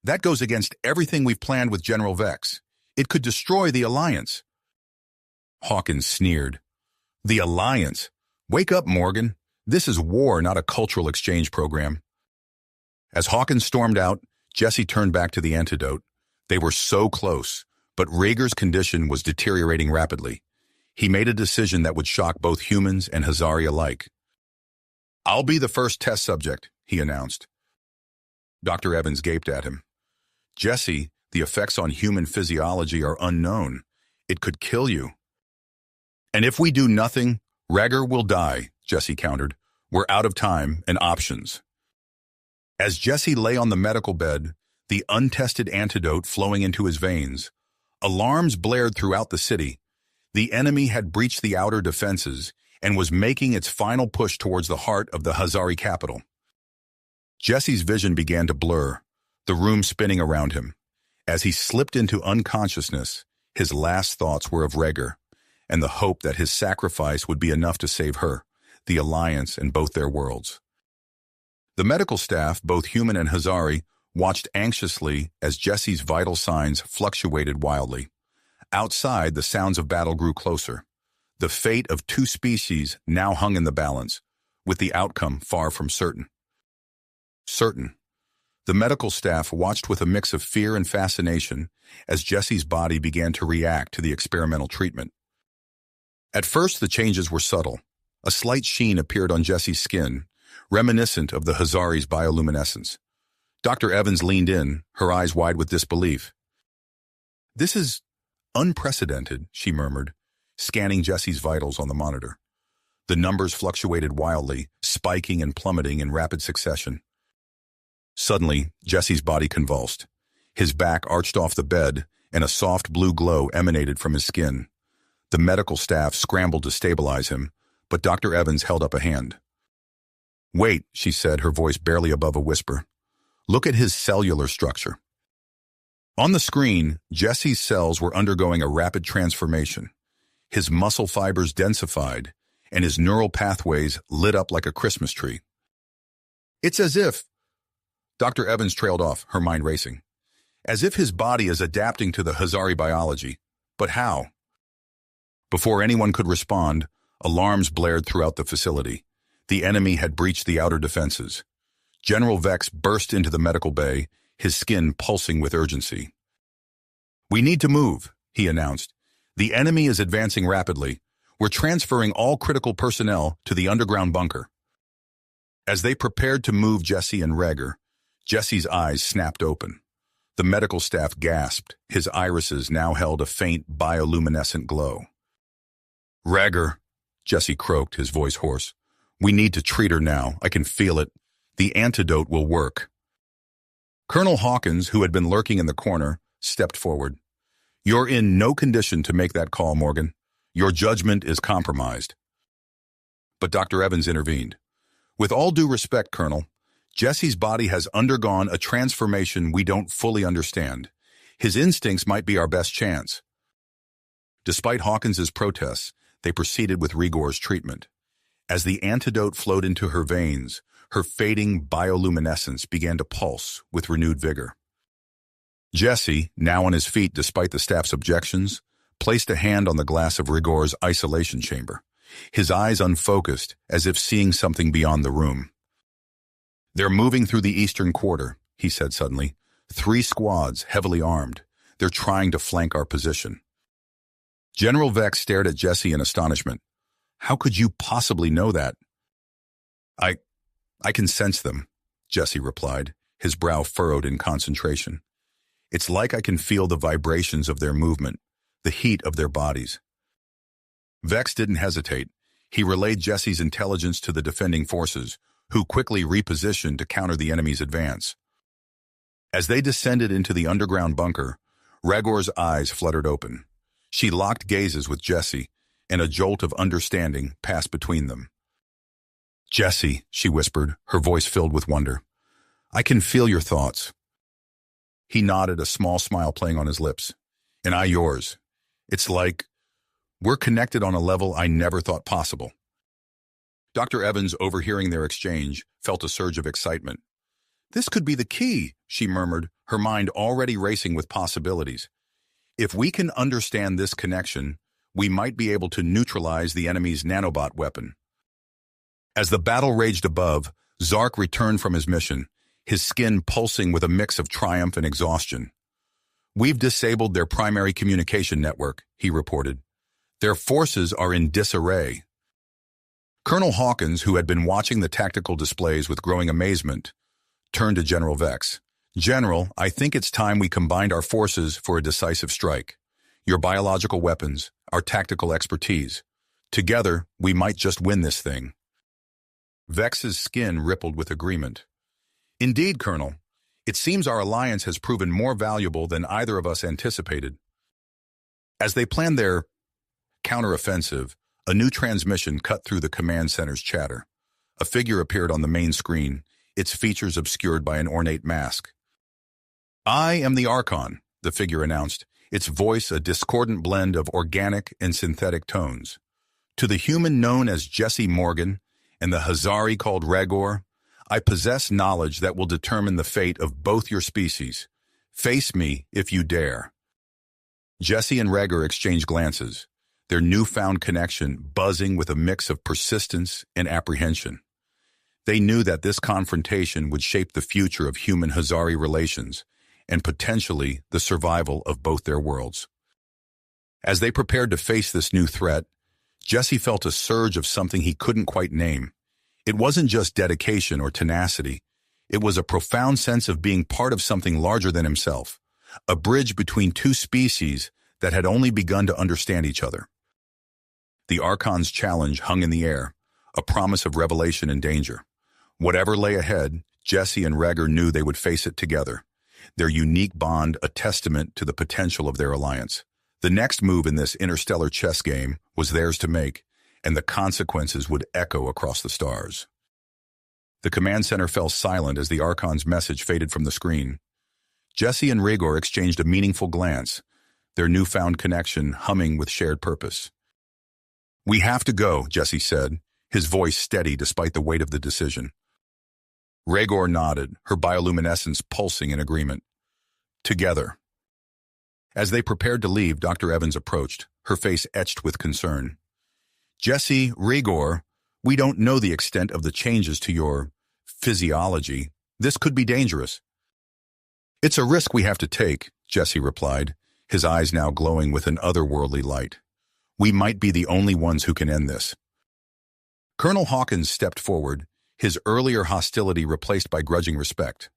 that goes against everything we've planned with General Vex. It could destroy the Alliance. Hawkins sneered. The Alliance? Wake up, Morgan. This is war, not a cultural exchange program. As Hawkins stormed out, Jesse turned back to the antidote. They were so close, but Rieger's condition was deteriorating rapidly. He made a decision that would shock both humans and hazari alike. I'll be the first test subject, he announced. Dr. Evans gaped at him. Jesse, the effects on human physiology are unknown. It could kill you. And if we do nothing, Rieger will die, Jesse countered. We're out of time and options. As Jesse lay on the medical bed, the untested antidote flowing into his veins, Alarms blared throughout the city. The enemy had breached the outer defenses and was making its final push towards the heart of the Hazari capital. Jesse's vision began to blur, the room spinning around him. As he slipped into unconsciousness, his last thoughts were of Rhaegar, and the hope that his sacrifice would be enough to save her, the Alliance, and both their worlds. The medical staff, both human and Hazari, watched anxiously as Jesse's vital signs fluctuated wildly. Outside, the sounds of battle grew closer. The fate of two species now hung in the balance, with the outcome far from certain. The medical staff watched with a mix of fear and fascination as Jesse's body began to react to the experimental treatment. At first, the changes were subtle. A slight sheen appeared on Jesse's skin, reminiscent of the Hazari's bioluminescence. Dr. Evans leaned in, her eyes wide with disbelief. "This is unprecedented," she murmured, scanning Jesse's vitals on the monitor. The numbers fluctuated wildly, spiking and plummeting in rapid succession. Suddenly, Jesse's body convulsed. His back arched off the bed, and a soft blue glow emanated from his skin. The medical staff scrambled to stabilize him, but Dr. Evans held up a hand. "Wait," she said, her voice barely above a whisper. "Look at his cellular structure." On the screen, Jesse's cells were undergoing a rapid transformation. His muscle fibers densified, and his neural pathways lit up like a Christmas tree. "It's as if—" Dr. Evans trailed off, her mind racing. "As if his body is adapting to the Hazari biology. But how?" Before anyone could respond, alarms blared throughout the facility. The enemy had breached the outer defenses. General Vex burst into the medical bay, his skin pulsing with urgency. "We need to move," he announced. "The enemy is advancing rapidly. We're transferring all critical personnel to the underground bunker." As they prepared to move Jesse and Rhaegar, Jesse's eyes snapped open. The medical staff gasped. His irises now held a faint bioluminescent glow. "Rhaegar," Jesse croaked, his voice hoarse. "We need to treat her now. I can feel it. The antidote will work." Colonel Hawkins, who had been lurking in the corner, stepped forward. "You're in no condition to make that call, Morgan. Your judgment is compromised." But Dr. Evans intervened. "With all due respect, Colonel, Jesse's body has undergone a transformation we don't fully understand. His instincts might be our best chance." Despite Hawkins's protests, they proceeded with Rhaegar's treatment. As the antidote flowed into her veins, her fading bioluminescence began to pulse with renewed vigor. Jesse, now on his feet despite the staff's objections, placed a hand on the glass of Rhaegar's isolation chamber, his eyes unfocused as if seeing something beyond the room. "They're moving through the eastern quarter," he said suddenly. 3 squads, heavily armed. They're trying to flank our position." General Vex stared at Jesse in astonishment. "How could you possibly know that?" I can sense them," Jesse replied, his brow furrowed in concentration. "It's like I can feel the vibrations of their movement, the heat of their bodies." Vex didn't hesitate. He relayed Jesse's intelligence to the defending forces, who quickly repositioned to counter the enemy's advance. As they descended into the underground bunker, Rhaegar's eyes fluttered open. She locked gazes with Jesse, and a jolt of understanding passed between them. "Jesse," she whispered, her voice filled with wonder. "I can feel your thoughts." He nodded, a small smile playing on his lips. "And I yours. It's like we're connected on a level I never thought possible." Dr. Evans, overhearing their exchange, felt a surge of excitement. "This could be the key," she murmured, her mind already racing with possibilities. "If we can understand this connection, we might be able to neutralize the enemy's nanobot weapon." As the battle raged above, Zark returned from his mission, his skin pulsing with a mix of triumph and exhaustion. "We've disabled their primary communication network," he reported. "Their forces are in disarray." Colonel Hawkins, who had been watching the tactical displays with growing amazement, turned to General Vex. "General, I think it's time we combined our forces for a decisive strike. Your biological weapons, our tactical expertise. Together, we might just win this thing." Vex's skin rippled with agreement. "Indeed, Colonel. It seems our alliance has proven more valuable than either of us anticipated." As they planned their counteroffensive, a new transmission cut through the command center's chatter. A figure appeared on the main screen, its features obscured by an ornate mask. "I am the Archon," the figure announced, its voice a discordant blend of organic and synthetic tones. "To the human known as Jesse Morgan and the Hazari called Regor, I possess knowledge that will determine the fate of both your species. Face me if you dare." Jesse and Regor exchanged glances, their newfound connection buzzing with a mix of persistence and apprehension. They knew that this confrontation would shape the future of human-Hazari relations and potentially the survival of both their worlds. As they prepared to face this new threat, Jesse felt a surge of something he couldn't quite name. It wasn't just dedication or tenacity. It was a profound sense of being part of something larger than himself, a bridge between two species that had only begun to understand each other. The Archon's challenge hung in the air, a promise of revelation and danger. Whatever lay ahead, Jesse and Regor knew they would face it together, their unique bond a testament to the potential of their alliance. The next move in this interstellar chess game was theirs to make, and the consequences would echo across the stars. The command center fell silent as the Archon's message faded from the screen. Jesse and Regor exchanged a meaningful glance, their newfound connection humming with shared purpose. "We have to go," Jesse said, his voice steady despite the weight of the decision. Regor nodded, her bioluminescence pulsing in agreement. "Together." As they prepared to leave, Dr. Evans approached, her face etched with concern. "Jesse, Regor, we don't know the extent of the changes to your physiology. This could be dangerous." "It's a risk we have to take," Jesse replied, his eyes now glowing with an otherworldly light. "We might be the only ones who can end this." Colonel Hawkins stepped forward, his earlier hostility replaced by grudging respect.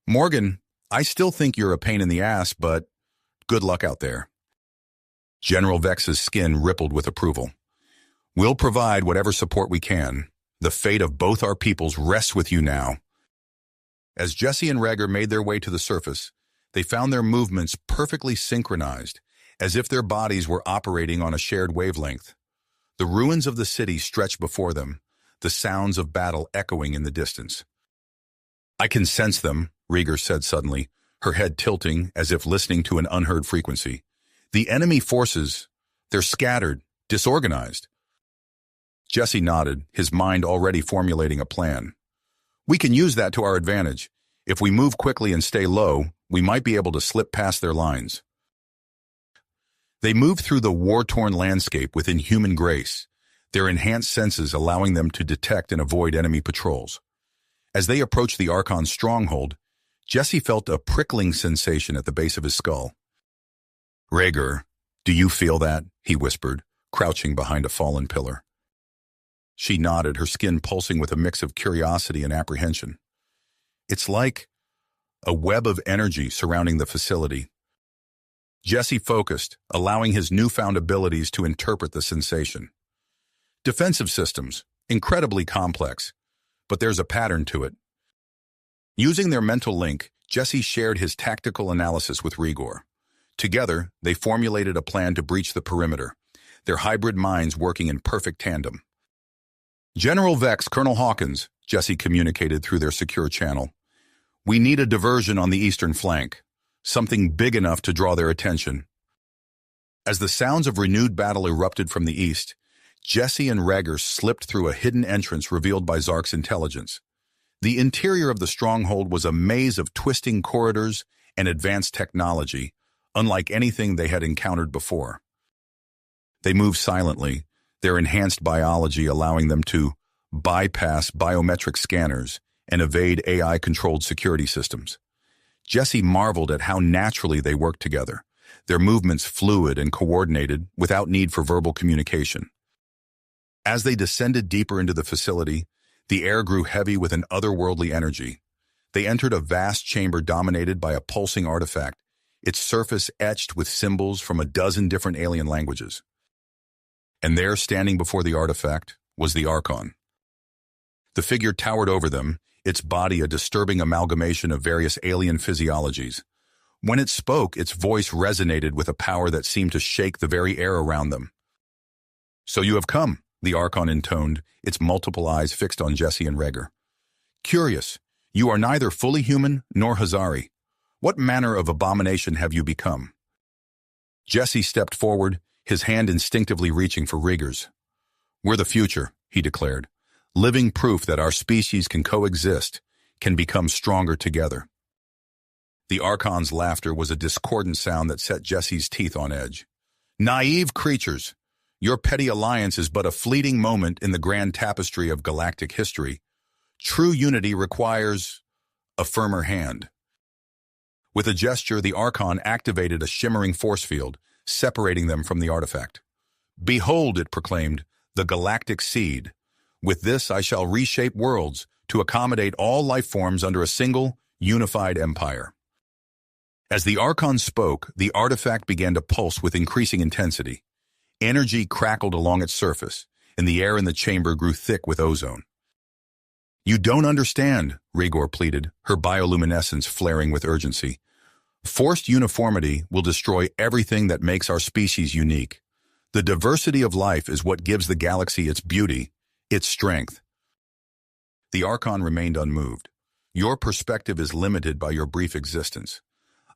"Morgan, I still think you're a pain in the ass, but good luck out there." General Vex's skin rippled with approval. "We'll provide whatever support we can. The fate of both our peoples rests with you now." As Jesse and Regor made their way to the surface, they found their movements perfectly synchronized, as if their bodies were operating on a shared wavelength. The ruins of the city stretched before them, the sounds of battle echoing in the distance. "I can sense them," Regor said suddenly, her head tilting as if listening to an unheard frequency. "The enemy forces, they're scattered, disorganized." Jesse nodded, his mind already formulating a plan. "We can use that to our advantage. If we move quickly and stay low, we might be able to slip past their lines." They moved through the war-torn landscape with inhuman grace, their enhanced senses allowing them to detect and avoid enemy patrols. As they approached the Archon's stronghold, Jesse felt a prickling sensation at the base of his skull. "Regor, do you feel that?" he whispered, crouching behind a fallen pillar. She nodded, her skin pulsing with a mix of curiosity and apprehension. "It's like a web of energy surrounding the facility." Jesse focused, allowing his newfound abilities to interpret the sensation. "Defensive systems, incredibly complex, but there's a pattern to it." Using their mental link, Jesse shared his tactical analysis with Regor. Together, they formulated a plan to breach the perimeter, their hybrid minds working in perfect tandem. "General Vex, Colonel Hawkins," Jesse communicated through their secure channel. "We need a diversion on the eastern flank, something big enough to draw their attention." As the sounds of renewed battle erupted from the east, Jesse and Regor slipped through a hidden entrance revealed by Zark's intelligence. The interior of the stronghold was a maze of twisting corridors and advanced technology, unlike anything they had encountered before. They moved silently, their enhanced biology allowing them to bypass biometric scanners and evade AI-controlled security systems. Jesse marveled at how naturally they worked together, their movements fluid and coordinated without need for verbal communication. As they descended deeper into the facility, the air grew heavy with an otherworldly energy. They entered a vast chamber dominated by a pulsing artifact, its surface etched with symbols from a dozen different alien languages. And there, standing before the artifact, was the Archon. The figure towered over them, its body a disturbing amalgamation of various alien physiologies. When it spoke, its voice resonated with a power that seemed to shake the very air around them. "So you have come," the archon intoned, its multiple eyes fixed on Jesse and Rhaegar. "Curious, you are neither fully human nor Hazari. What manner of abomination have you become?" Jesse stepped forward, his hand instinctively reaching for Rhaegar's. "We're the future," he declared, "living proof that our species can coexist, can become stronger together." The archon's laughter was a discordant sound that set Jesse's teeth on edge. "Naive creatures! Your petty alliance is but a fleeting moment in the grand tapestry of galactic history. True unity requires a firmer hand." With a gesture, the archon activated a shimmering force field, separating them from the artifact. "Behold," it proclaimed, "the galactic seed. With this I shall reshape worlds to accommodate all life forms under a single, unified empire." As the archon spoke, the artifact began to pulse with increasing intensity. Energy crackled along its surface, and the air in the chamber grew thick with ozone. "You don't understand," Rhaegar pleaded, her bioluminescence flaring with urgency. "Forced uniformity will destroy everything that makes our species unique. The diversity of life is what gives the galaxy its beauty, its strength." The archon remained unmoved. "Your perspective is limited by your brief existence.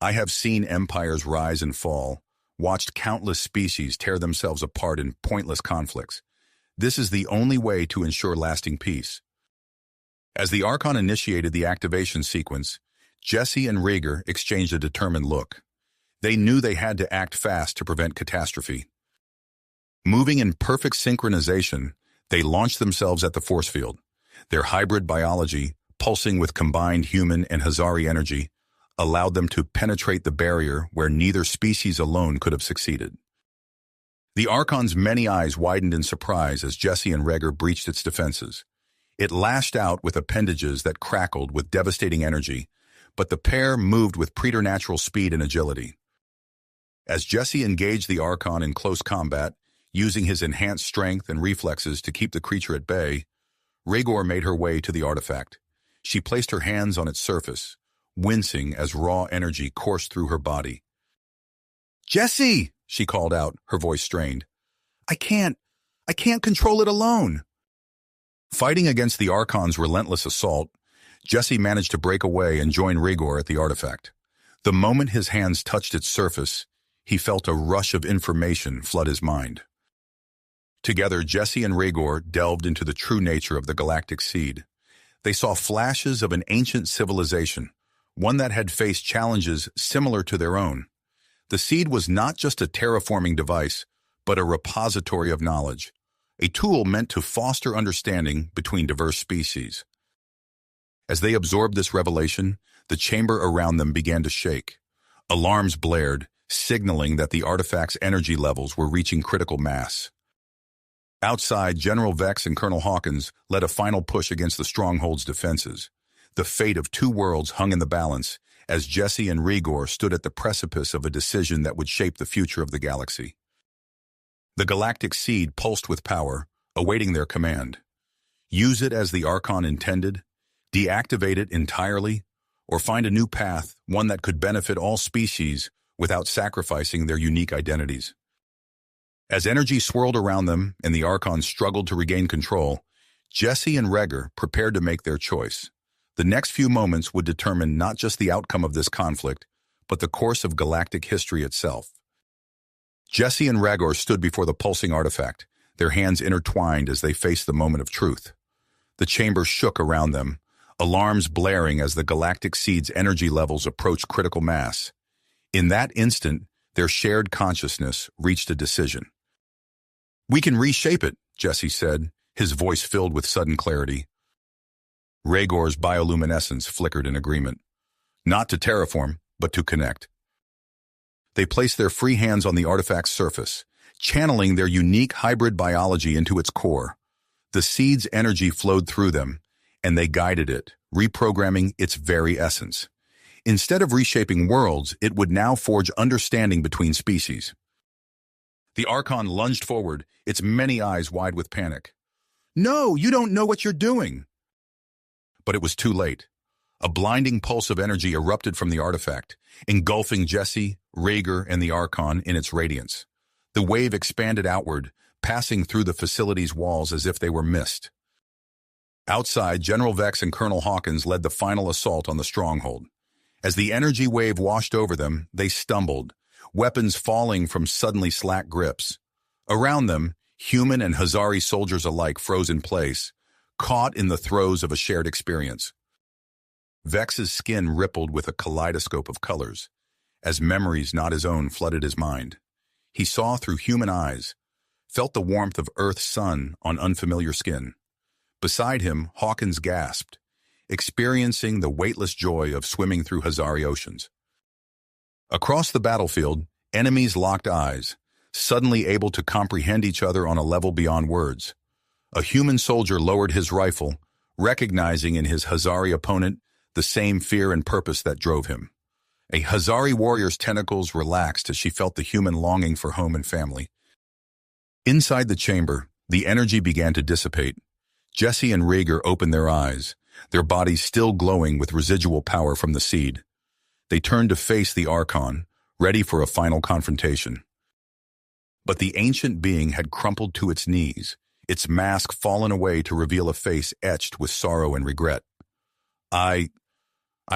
I have seen empires rise and fall, watched countless species tear themselves apart in pointless conflicts. This is the only way to ensure lasting peace." As the archon initiated the activation sequence, Jesse and Rhaegar exchanged a determined look. They knew they had to act fast to prevent catastrophe. Moving in perfect synchronization, they launched themselves at the force field. Their hybrid biology, pulsing with combined human and Hazari energy, allowed them to penetrate the barrier where neither species alone could have succeeded. The archon's many eyes widened in surprise as Jesse and Rhaegar breached its defenses. It lashed out with appendages that crackled with devastating energy, but the pair moved with preternatural speed and agility. As Jesse engaged the archon in close combat, using his enhanced strength and reflexes to keep the creature at bay, Rhaegar made her way to the artifact. She placed her hands on its surface, wincing as raw energy coursed through her body. "Jesse!" she called out, her voice strained. I can't control it alone." Fighting against the archon's relentless assault, Jesse managed to break away and join Rhaegar at the artifact. The moment his hands touched its surface, he felt a rush of information flood his mind. Together, Jesse and Rhaegar delved into the true nature of the galactic seed. They saw flashes of an ancient civilization, one that had faced challenges similar to their own. The seed was not just a terraforming device, but a repository of knowledge, a tool meant to foster understanding between diverse species. As they absorbed this revelation, the chamber around them began to shake. Alarms blared, signaling that the artifact's energy levels were reaching critical mass. Outside, General Vex and Colonel Hawkins led a final push against the stronghold's defenses. The fate of two worlds hung in the balance as Jesse and Rhaegar stood at the precipice of a decision that would shape the future of the galaxy. The galactic seed pulsed with power, awaiting their command. Use it as the archon intended, deactivate it entirely, or find a new path, one that could benefit all species without sacrificing their unique identities. As energy swirled around them and the archon struggled to regain control, Jesse and Rhaegar prepared to make their choice. The next few moments would determine not just the outcome of this conflict, but the course of galactic history itself. Jesse and Rhaegar stood before the pulsing artifact, their hands intertwined as they faced the moment of truth. The chamber shook around them, alarms blaring as the galactic seed's energy levels approached critical mass. In that instant, their shared consciousness reached a decision. "We can reshape it," Jesse said, his voice filled with sudden clarity. Rhaegar's bioluminescence flickered in agreement. Not to terraform, but to connect. They placed their free hands on the artifact's surface, channeling their unique hybrid biology into its core. The seed's energy flowed through them, and they guided it, reprogramming its very essence. Instead of reshaping worlds, it would now forge understanding between species. The archon lunged forward, its many eyes wide with panic. "No, you don't know what you're doing!" But it was too late. A blinding pulse of energy erupted from the artifact, engulfing Jesse, Rhaegar, and the Archon in its radiance. The wave expanded outward, passing through the facility's walls as if they were mist. Outside, General Vex and Colonel Hawkins led the final assault on the stronghold. As the energy wave washed over them, they stumbled, weapons falling from suddenly slack grips. Around them, human and Hazari soldiers alike froze in place, caught in the throes of a shared experience. Vex's skin rippled with a kaleidoscope of colors, as memories not his own flooded his mind. He saw through human eyes, felt the warmth of Earth's sun on unfamiliar skin. Beside him, Hawkins gasped, experiencing the weightless joy of swimming through Hazari oceans. Across the battlefield, enemies locked eyes, suddenly able to comprehend each other on a level beyond words. A human soldier lowered his rifle, recognizing in his Hazari opponent the same fear and purpose that drove him. A Hazari warrior's tentacles relaxed as she felt the human longing for home and family. Inside the chamber, the energy began to dissipate. Jesse and Rhaegar opened their eyes, their bodies still glowing with residual power from the seed. They turned to face the Archon, ready for a final confrontation. But the ancient being had crumpled to its knees, its mask fallen away to reveal a face etched with sorrow and regret. I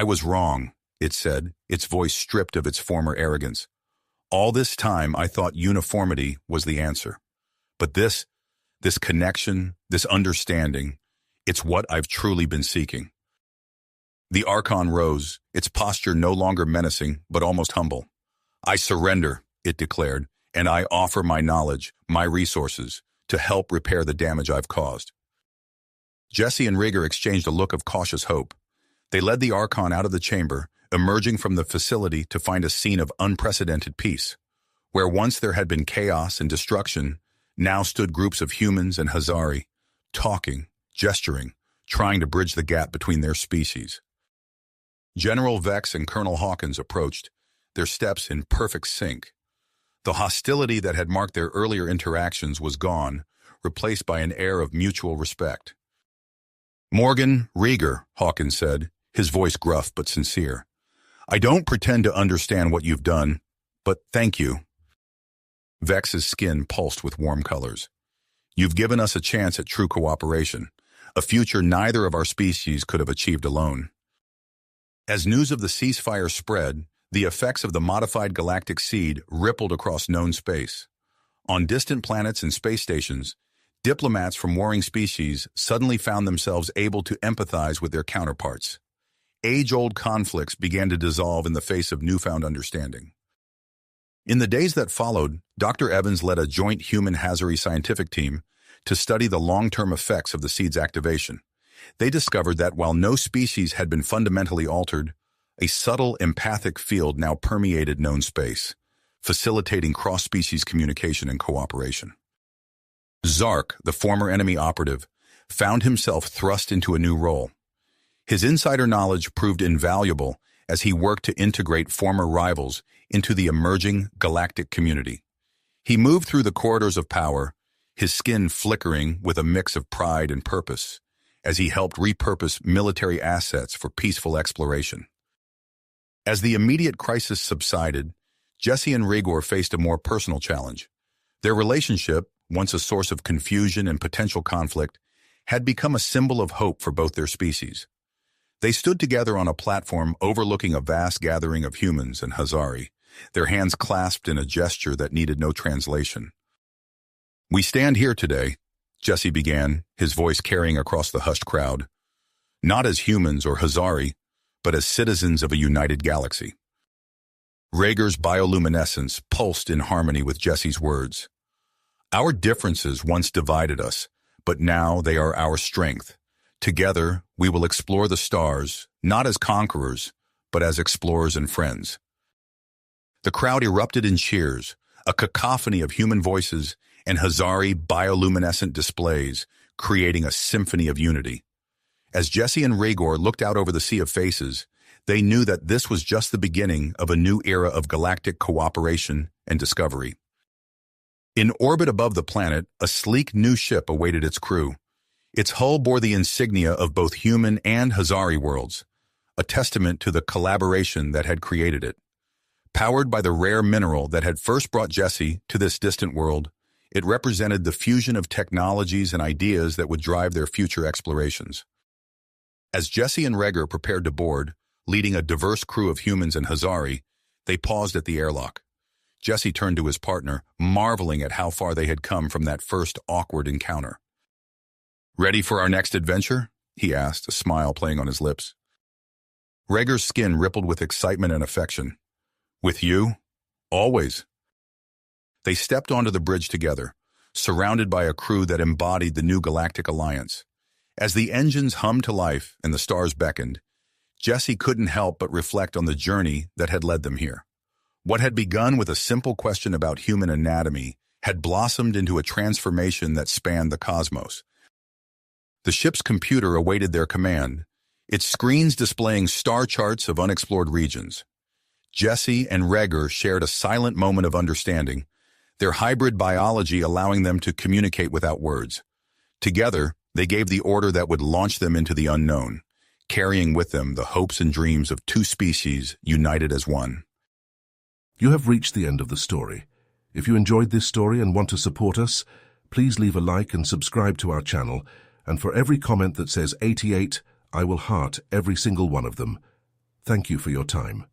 was wrong, it said, its voice stripped of its former arrogance. All this time I thought uniformity was the answer. But this connection, this understanding, it's what I've truly been seeking. The Archon rose, its posture no longer menacing, but almost humble. I surrender, it declared, and I offer my knowledge, my resources, to help repair the damage I've caused. Jesse and Rhaegar exchanged a look of cautious hope. They led the Archon out of the chamber, emerging from the facility to find a scene of unprecedented peace. Where once there had been chaos and destruction, now stood groups of humans and Hazari, talking, gesturing, trying to bridge the gap between their species. General Vex and Colonel Hawkins approached, their steps in perfect sync. The hostility that had marked their earlier interactions was gone, replaced by an air of mutual respect. Morgan, Rhaegar, Hawkins said, his voice gruff but sincere. I don't pretend to understand what you've done, but thank you. Vex's skin pulsed with warm colors. You've given us a chance at true cooperation, a future neither of our species could have achieved alone. As news of the ceasefire spread, the effects of the modified galactic seed rippled across known space. On distant planets and space stations, diplomats from warring species suddenly found themselves able to empathize with their counterparts. Age-old conflicts began to dissolve in the face of newfound understanding. In the days that followed, Dr. Evans led a joint human hazari scientific team to study the long-term effects of the seed's activation. They discovered that while no species had been fundamentally altered, a subtle empathic field now permeated known space, facilitating cross-species communication and cooperation. Zark, the former enemy operative, found himself thrust into a new role. His insider knowledge proved invaluable as he worked to integrate former rivals into the emerging galactic community. He moved through the corridors of power, his skin flickering with a mix of pride and purpose, as he helped repurpose military assets for peaceful exploration. As the immediate crisis subsided, Jesse and Rhaegar faced a more personal challenge. Their relationship, once a source of confusion and potential conflict, had become a symbol of hope for both their species. They stood together on a platform overlooking a vast gathering of humans and Hazari, their hands clasped in a gesture that needed no translation. We stand here today, Jesse began, his voice carrying across the hushed crowd, not as humans or Hazari, but as citizens of a united galaxy. Rhaegar's bioluminescence pulsed in harmony with Jesse's words. Our differences once divided us, but now they are our strength. Together, we will explore the stars, not as conquerors, but as explorers and friends. The crowd erupted in cheers, a cacophony of human voices and Hazari bioluminescent displays, creating a symphony of unity. As Jesse and Rhaegar looked out over the sea of faces, they knew that this was just the beginning of a new era of galactic cooperation and discovery. In orbit above the planet, a sleek new ship awaited its crew. Its hull bore the insignia of both human and Hazari worlds, a testament to the collaboration that had created it. Powered by the rare mineral that had first brought Jesse to this distant world, it represented the fusion of technologies and ideas that would drive their future explorations. As Jesse and Reger prepared to board, leading a diverse crew of humans and Hazari, they paused at the airlock. Jesse turned to his partner, marveling at how far they had come from that first awkward encounter. "Ready for our next adventure?" he asked, a smile playing on his lips. Reger's skin rippled with excitement and affection. "With you? Always." They stepped onto the bridge together, surrounded by a crew that embodied the new galactic alliance. As the engines hummed to life and the stars beckoned, Jesse couldn't help but reflect on the journey that had led them here. What had begun with a simple question about human anatomy had blossomed into a transformation that spanned the cosmos. The ship's computer awaited their command, its screens displaying star charts of unexplored regions. Jesse and Reger shared a silent moment of understanding, their hybrid biology allowing them to communicate without words. Together, they gave the order that would launch them into the unknown, carrying with them the hopes and dreams of two species united as one. You have reached the end of the story. If you enjoyed this story and want to support us, please leave a like and subscribe to our channel, and for every comment that says 88, I will heart every single one of them. Thank you for your time.